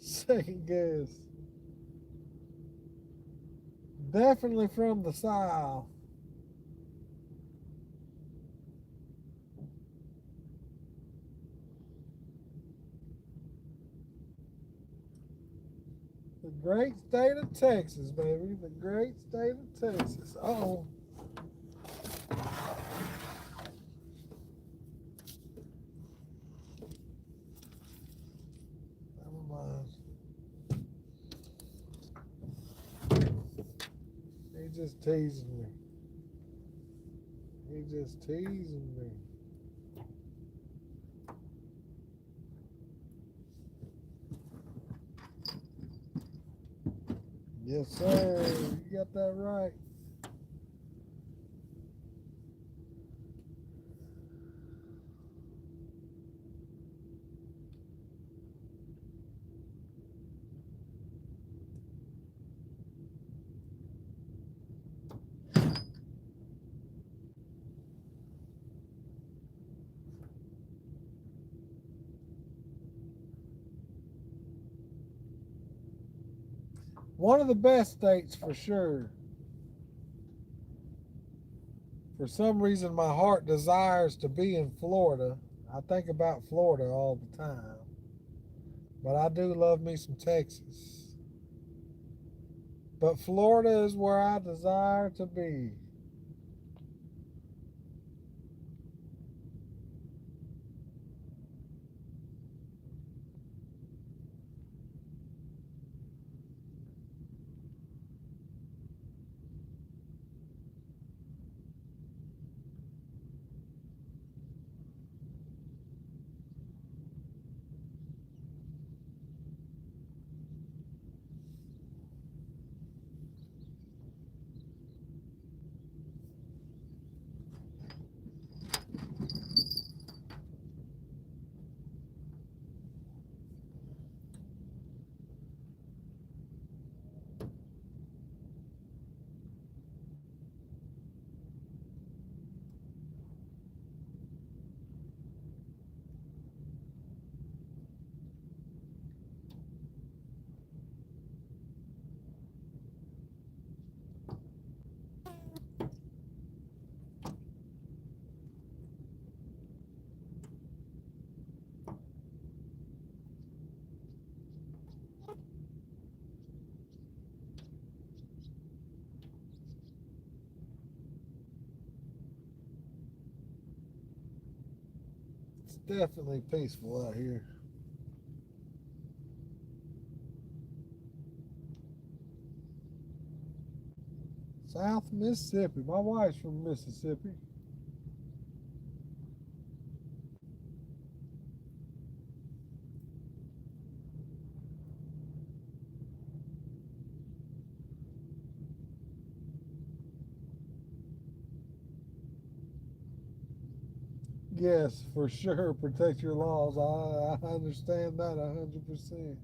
Speaker 1: Second guess. Definitely from the South. The great state of Texas, baby. The great state of Texas. Oh. Never mind. He just teasing me. He just teasing me. Yes, sir. You got that right. One of the best states for sure. For some reason, my heart desires to be in Florida. I think about Florida all the time. But I do love me some Texas. But Florida is where I desire to be. It's definitely peaceful out here. South Mississippi. My wife's from Mississippi. Yes, for sure. Protect your laws. I understand that 100%.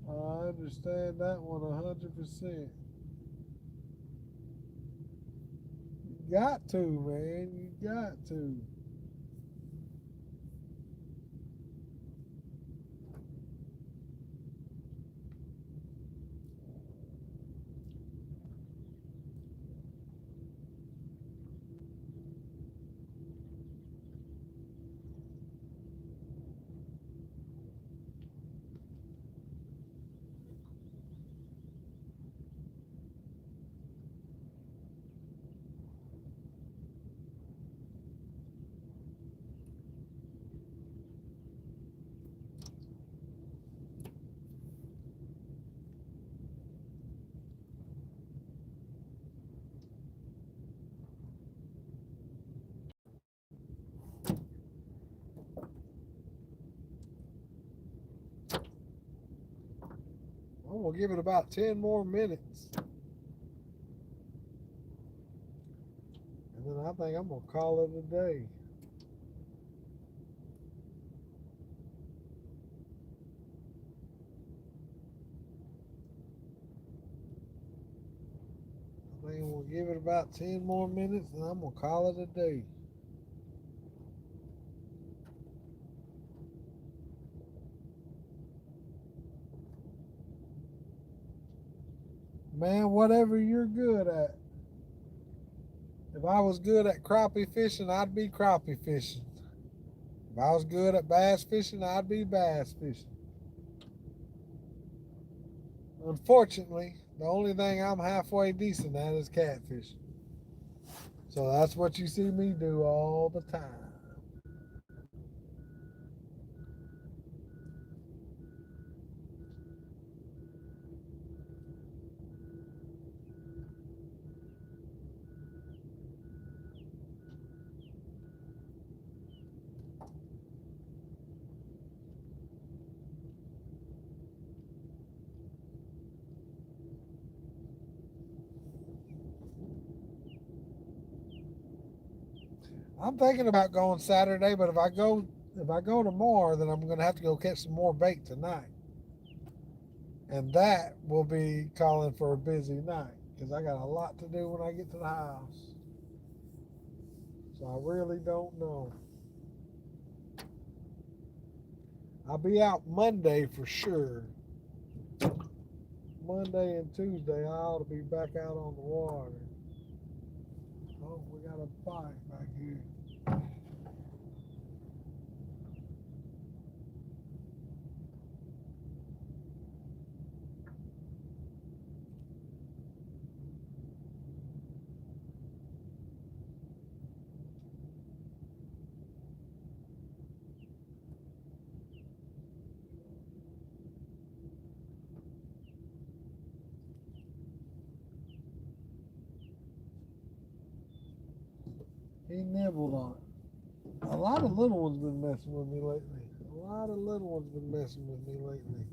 Speaker 1: I understand that one 100%. You got to, man. You got to. I'm gonna give it about 10 more minutes, and then I think I'm gonna call it a day. I think I'm gonna give it about 10 more minutes, and I'm gonna call it a day. Man, whatever you're good at. If I was good at crappie fishing, I'd be crappie fishing. If I was good at bass fishing, I'd be bass fishing. Unfortunately, the only thing I'm halfway decent at is catfishing. So that's what you see me do all the time. I'm thinking about going Saturday, but if I go tomorrow, then I'm gonna have to go catch some more bait tonight, and that will be calling for a busy night because I got a lot to do when I get to the house. So I really don't know. I'll be out Monday for sure. Monday and Tuesday, I ought to be back out on the water. Oh, we got a bite back here. He nibbled on it. A lot of little ones been messing with me lately. A lot of little ones been messing with me lately.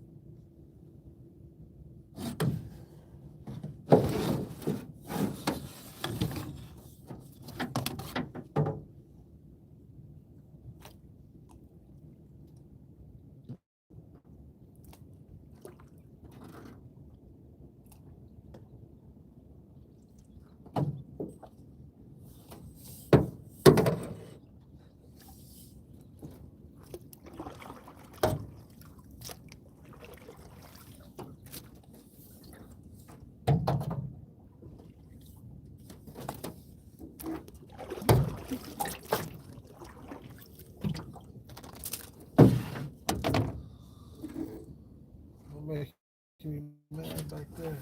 Speaker 1: I'll make you mad back there.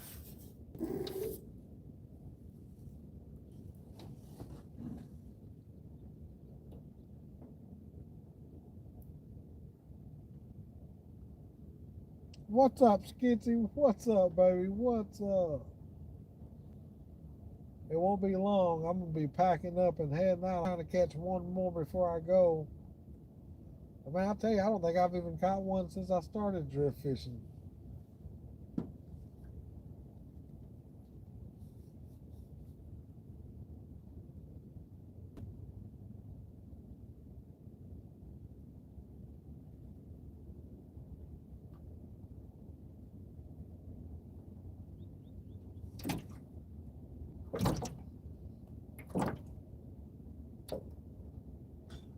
Speaker 1: What's up, Skitsy? What's up, baby? What's up? It won't be long. I'm gonna be packing up and heading out, trying to catch one more before I go. I mean, I'll tell you, I don't think I've even caught one since I started drift fishing.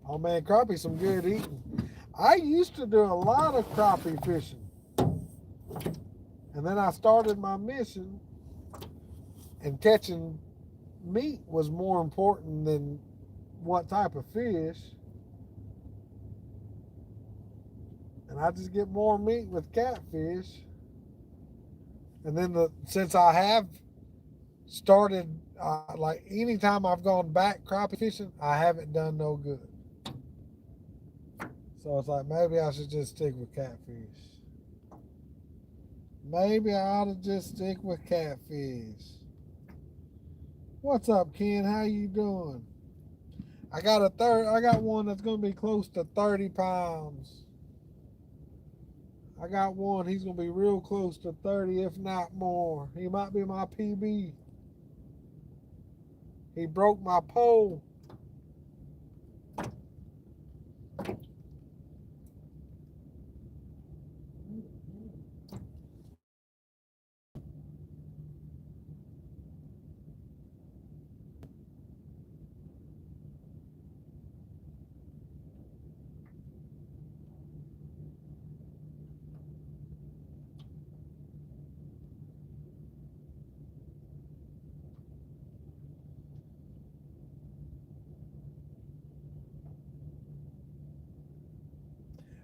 Speaker 1: Oh man, crappie some good eating. I used to do a lot of crappie fishing. And then I started my mission, and catching meat was more important than what type of fish. And I just get more meat with catfish. And then since I have started, like anytime I've gone back crappie fishing, I haven't done no good. So it's like maybe I should just stick with catfish. Maybe I ought to just stick with catfish. What's up, Ken? How you doing? I got one that's gonna be close to 30 pounds. I got one, he's gonna be real close to 30, if not more. He might be my PB. He broke my pole.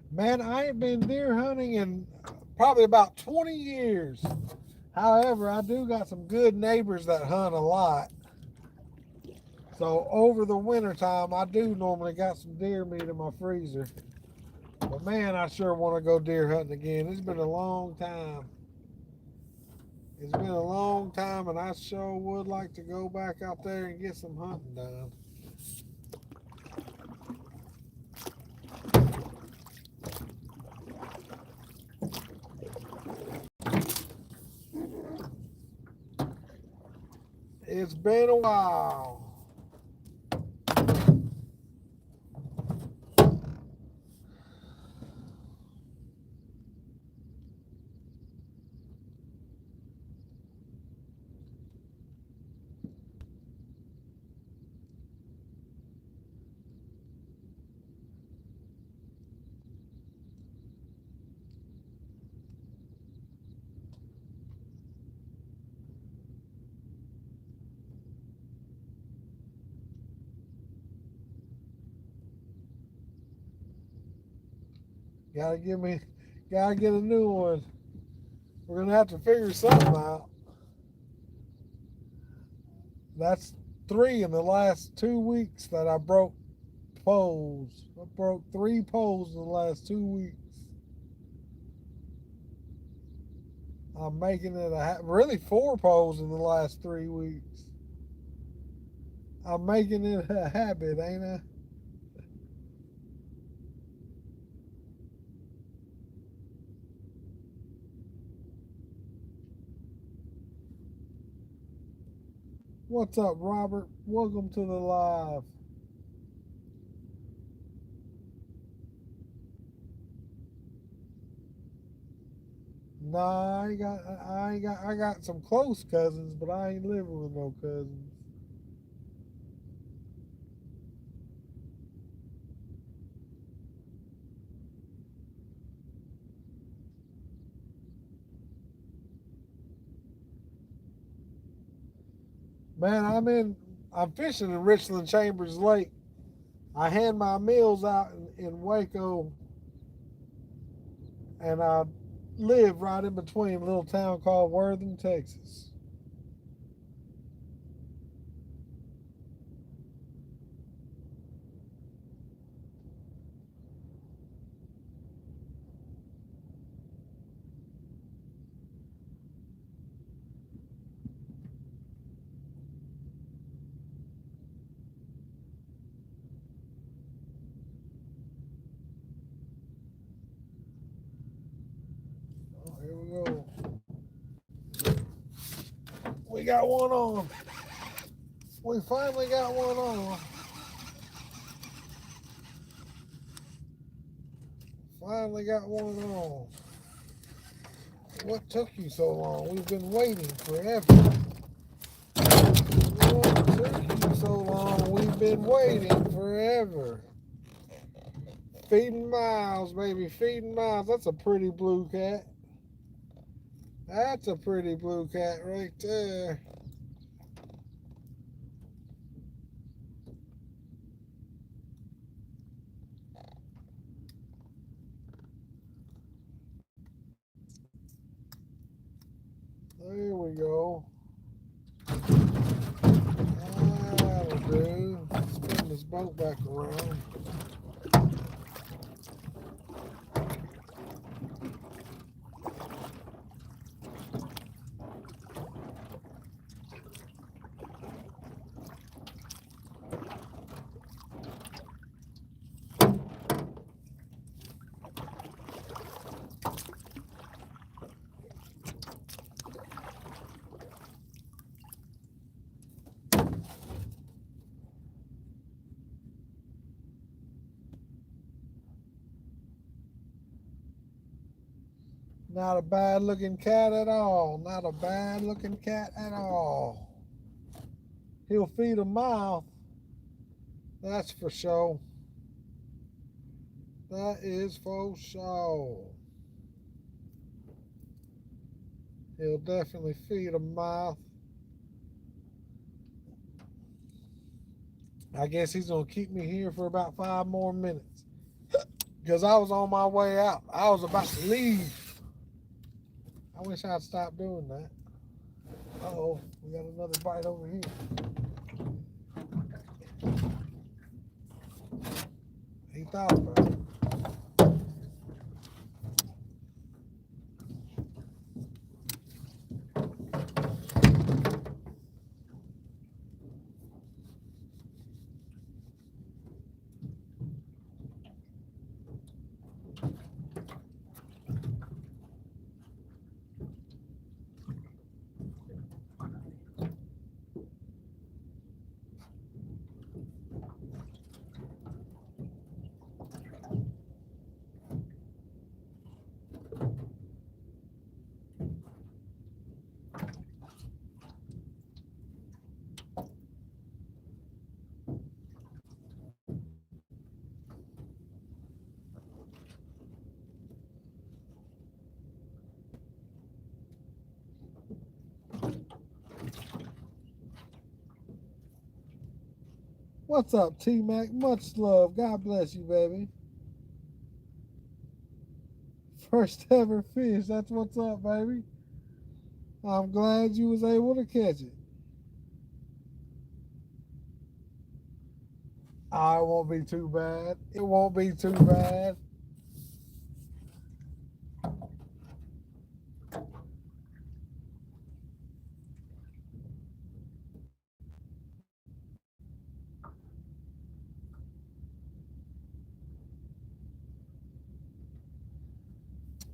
Speaker 1: Man, I ain't been deer hunting in probably about 20 years. However, I do got some good neighbors that hunt a lot. So over the winter time, I do normally got some deer meat in my freezer. But man, I sure want to go deer hunting again. It's been a long time. It's been a long time, and I sure would like to go back out there and get some hunting done. It's been a while. Gotta get a new one. We're gonna have to figure something out. That's 3 in the last 2 weeks that I broke poles. I broke 3 poles in the last 2 weeks. I'm making it really 4 poles in the last 3 weeks. I'm making it a habit, ain't I? What's up, Robert? Welcome to the live. Nah, I got some close cousins, but I ain't living with no cousins. Man, I'm fishing in Richland Chambers Lake. I hand my meals out in Waco, and I live right in between a little town called Worthing, Texas. Oh, here we go. We got one on. We finally got one on. Finally got one on. What took you so long? We've been waiting forever. What took you so long? We've been waiting forever. Feeding Miles, baby, feeding Miles. That's a pretty blue cat. That's a pretty blue cat right there. There we go. That'll do. Spin this boat back around. Not a bad looking cat at all. Not a bad looking cat at all. He'll feed a mouth. That's for sure. That is for sure. He'll definitely feed a mouth. I guess he's going to keep me here for about 5 more minutes. Because I was on my way out. I was about to leave. I wish I'd stop doing that. Uh-oh, we got another bite over here. He thought about it. What's up, T-Mac? Much love. God bless you, baby. First ever fish. That's what's up, baby. I'm glad you was able to catch it. Oh, it won't be too bad. It won't be too bad.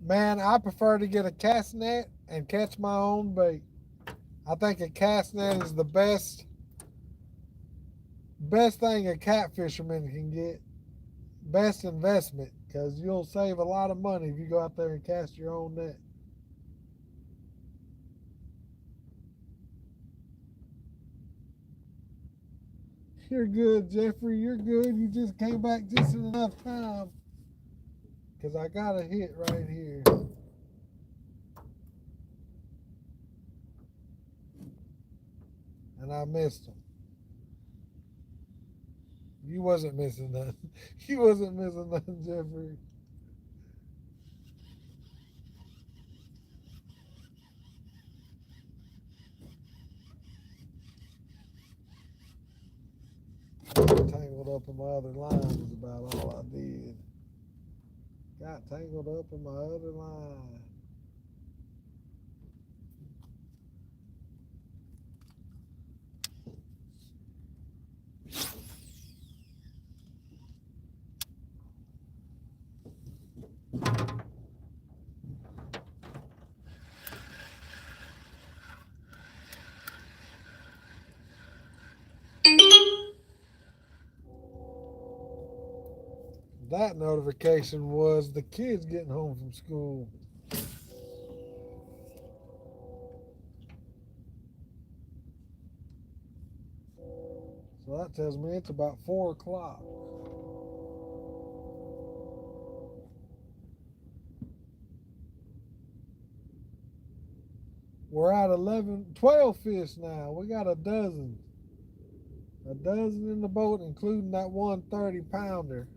Speaker 1: Man, I prefer to get a cast net and catch my own bait. I think a cast net is the best thing a cat fisherman can get. Best investment because you'll save a lot of money if you go out there and cast your own net. You're good, Jeffrey. You're good. You just came back just in enough time because I got a hit right here. And I missed him. You wasn't missing nothing. You wasn't missing nothing, Jeffrey. Tangled up in my other line is about all I did. Got tangled up in my other line. That notification was the kids getting home from school. So that tells me it's about 4 o'clock. We're at 12 fish now. We got a dozen. A dozen in the boat, including that 130-pounder.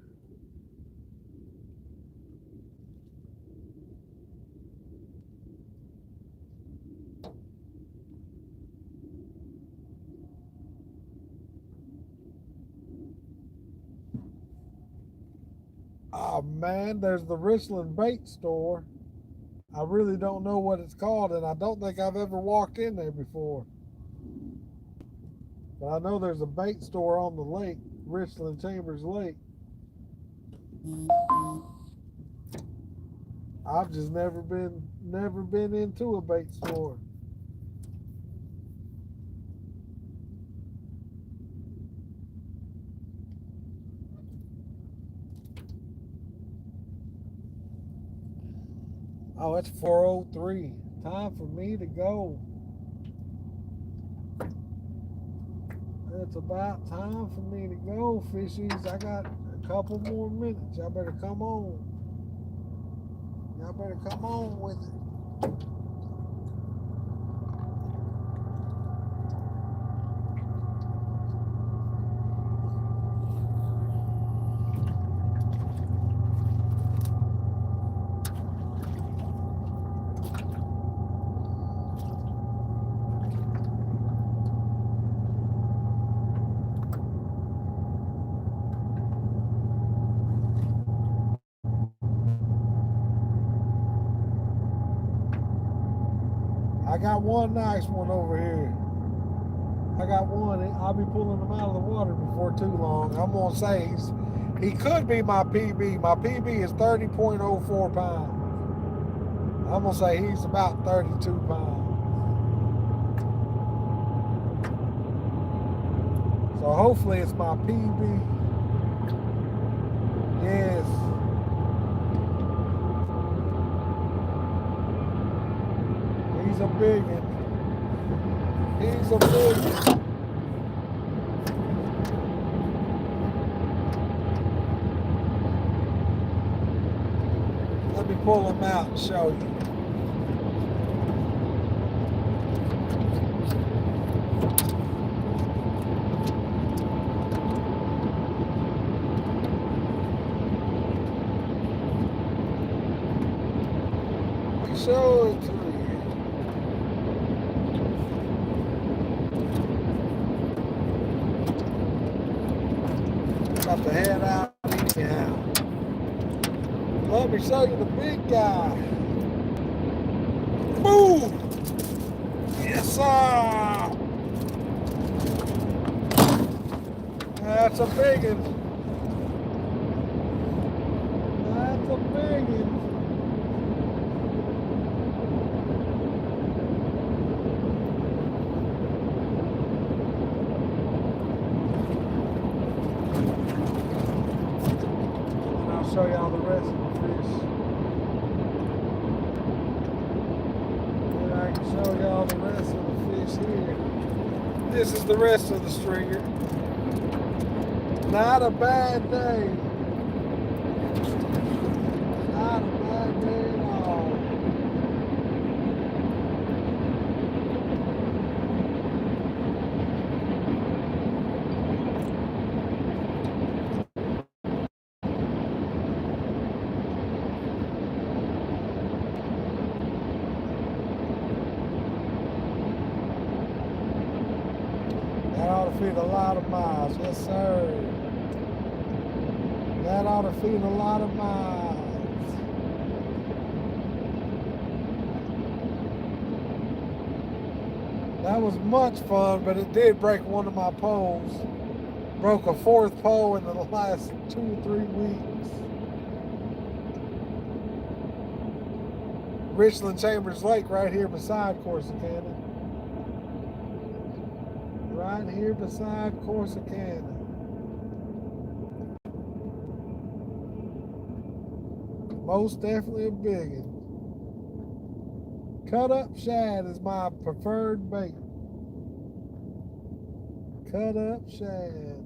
Speaker 1: Oh man, there's the Richland Bait Store. I really don't know what it's called, and I don't think I've ever walked in there before. But I know there's a bait store on the lake, Richland Chambers Lake. I've just never been into a bait store. Oh, it's 4:03. Time for me to go. It's about time for me to go, fishies. I got a couple more minutes. Y'all better come on. Y'all better come on with it. I got one nice one over here. I got one. I'll be pulling him out of the water before too long. I'm going to say he could be my PB. My PB is 30.04 pounds. I'm going to say he's about 32 pounds. So hopefully it's my PB. Yes. He's a big one. He's a big one. Let me pull him out and show you. Show it to you. About to head out anyhow. Let me show you the big guy. Boom! Yes, sir! That's a big one. That's a big one. And I'll show y'all the rest of the fish. And I can show y'all the rest of the fish here. This is the rest of the stringer. Not a bad day. Not a bad day at all. That ought to feed a lot of miles. Yes, sir. That ought to feed a lot of miles. That was much fun, but it did break one of my poles. Broke a fourth pole in the last 2 or 3 weeks. Richland Chambers Lake right here beside Corsicana. Right here beside Corsicana. Most definitely a big one. Cut up shad is my preferred bait. Cut up shad.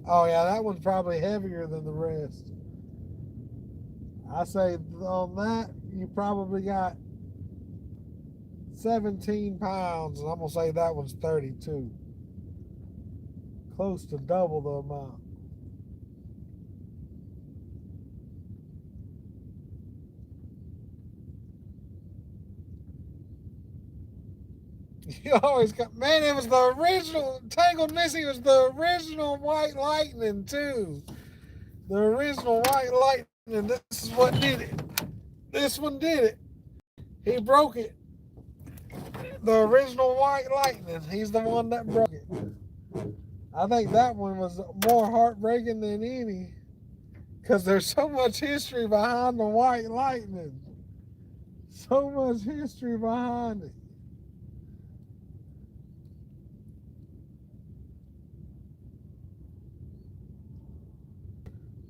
Speaker 1: Oh yeah, that one's probably heavier than the rest. I say on that, you probably got 17 pounds, and I'm gonna say that one's 32. Close to double the amount. You always got, man, it was the original, Tangled Missy was the original White Lightning too. The original White Lightning, this is what did it. This one did it. He broke it. The original White Lightning, he's the one that broke it. I think that one was more heartbreaking than any, because there's so much history behind the White Lightning. So much history behind it.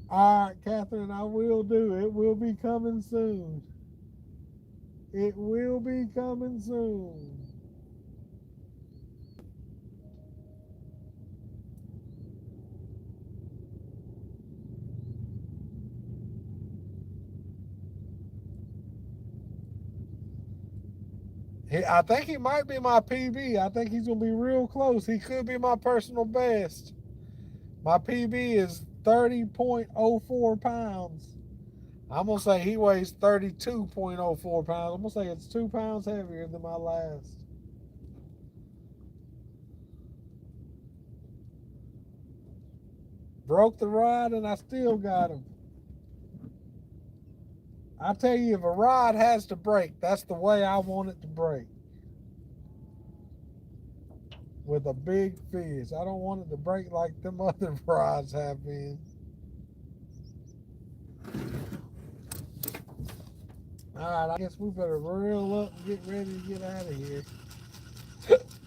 Speaker 1: All right, Catherine, I will do. It will be coming soon. It will be coming soon. I think he might be my PB. I think he's going to be real close. He could be my personal best. My PB is 30.04 pounds. I'm going to say he weighs 32.04 pounds. I'm going to say it's 2 pounds heavier than my last. Broke the rod and I still got him. I tell you, if a rod has to break, that's the way I want it to break. With a big fish. I don't want it to break like them other rods have been. All right, I guess we better reel up and get ready to get out of here.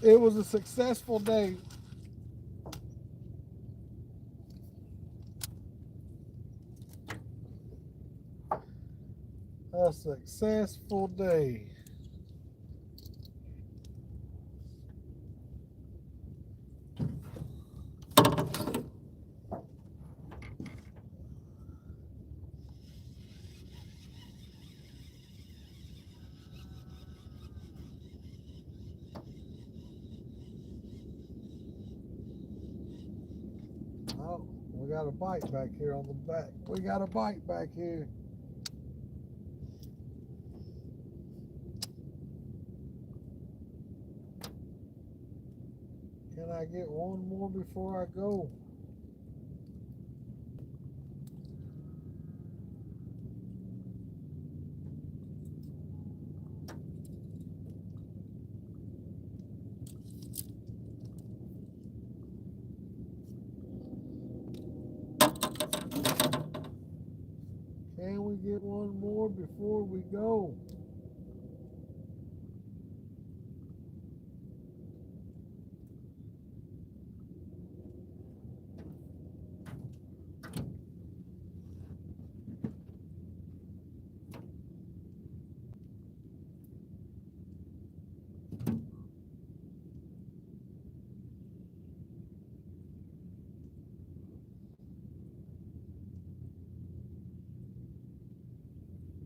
Speaker 1: It was a successful day. A successful day. We got a bite back here on the back. We got a bite back here. Can I get one more before I go? Can we get one more before we go?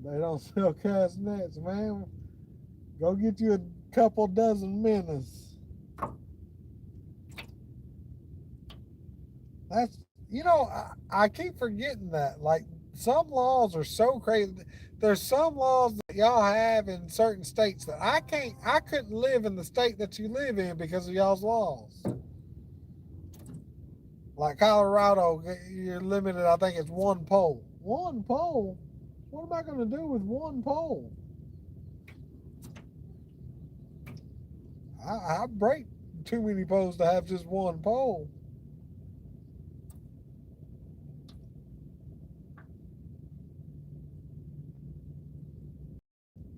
Speaker 1: They don't sell cast nets, man. Go get you a couple dozen minnows. That's, I keep forgetting that. Like, some laws are so crazy. There's some laws that y'all have in certain states that I couldn't live in the state that you live in because of y'all's laws. Like Colorado, you're limited, I think it's one pole. One pole? What am I going to do with one pole? I break too many poles to have just one pole.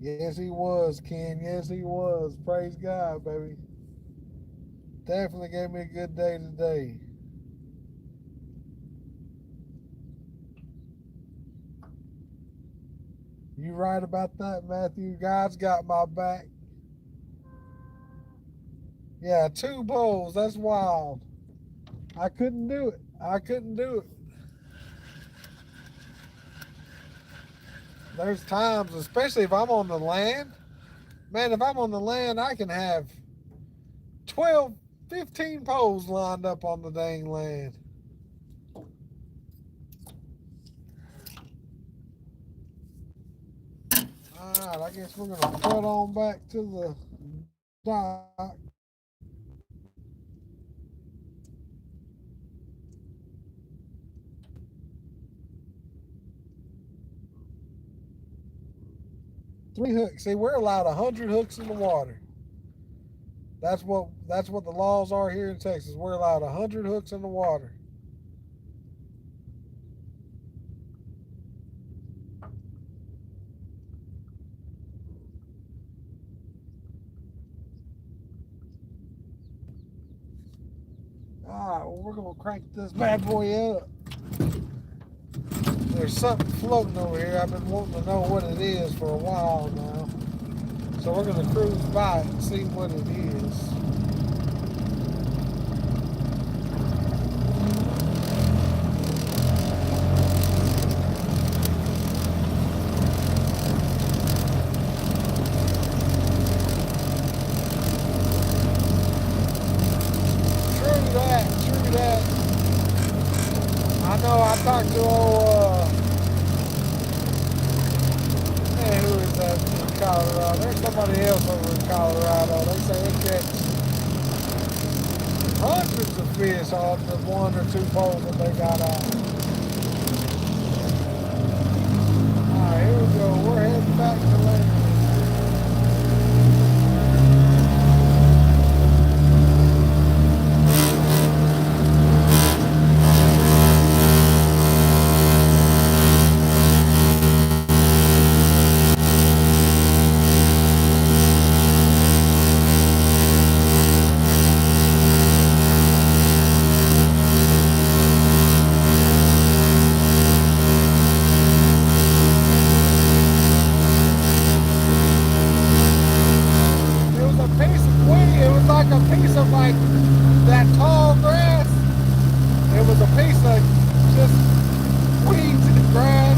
Speaker 1: Yes, he was, Ken. Yes, he was. Praise God, baby. Definitely gave me a good day today. You right about that, Matthew. God's got my back. Yeah, 2 poles. That's wild. I couldn't do it. I couldn't do it. There's times, especially if I'm on the land. Man, if I'm on the land, I can have 12, 15 poles lined up on the dang land. Alright, I guess we're going to put on back to the dock. Three hooks. See, we're allowed 100 hooks in the water. That's what the laws are here in Texas. We're allowed 100 hooks in the water. Alright, well, we're going to crank this bad boy up. There's something floating over here. I've been wanting to know what it is for a while now. So we're going to cruise by it and see what it is. True that. I know I talked to who is that in Colorado? There's somebody else over in Colorado. They say they catch hundreds of fish off the 1 or 2 poles that they got out. Alright, here we go. We're heading back to land. Like that tall grass, it was a piece of just weeds and grass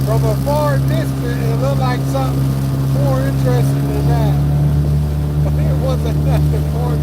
Speaker 1: from a far distance. It looked like something more interesting than that, but it wasn't nothing more.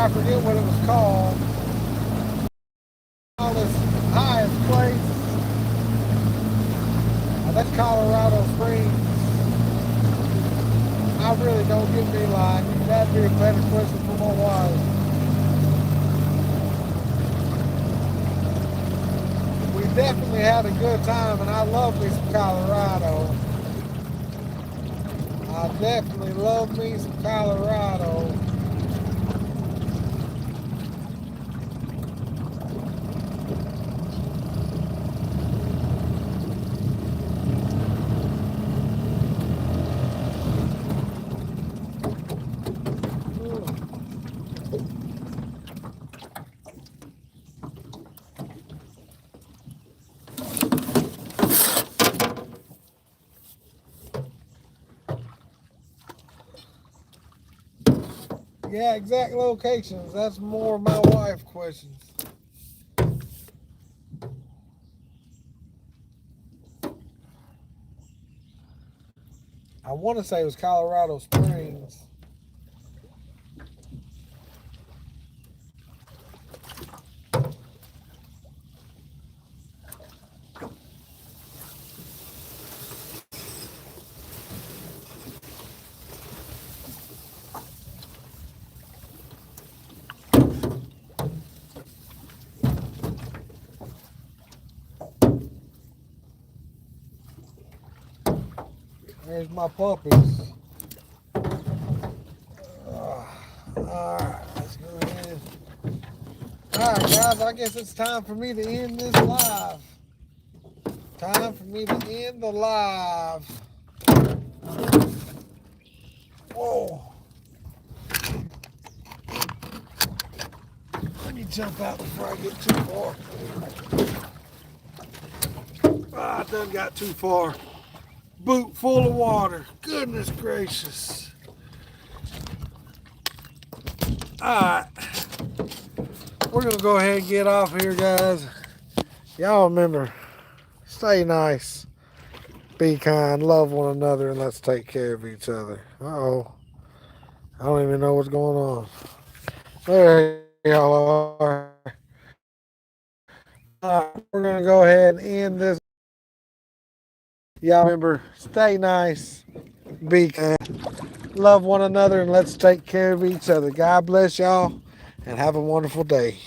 Speaker 1: I forget what it was called. On this highest place. That's Colorado Springs. I really don't get me like that'd be a better question for my wife. We definitely had a good time, and I love me some Colorado. I definitely love me some Colorado. Yeah, exact locations. That's more my wife questions. I want to say it was Colorado Springs. There's my puppies. Alright, let's go ahead. Alright, guys, I guess it's time for me to end this live. Time for me to end the live. Whoa. Let me jump out before I get too far. I done got too far. Boot full of water. Goodness gracious. Alright. We're going to go ahead and get off here, guys. Y'all remember, stay nice, be kind, love one another, and let's take care of each other. Uh-oh. I don't even know what's going on. There y'all are. We're going to go ahead and end this. Y'all remember, stay nice, be kind, love one another, and let's take care of each other. God bless y'all, and have a wonderful day.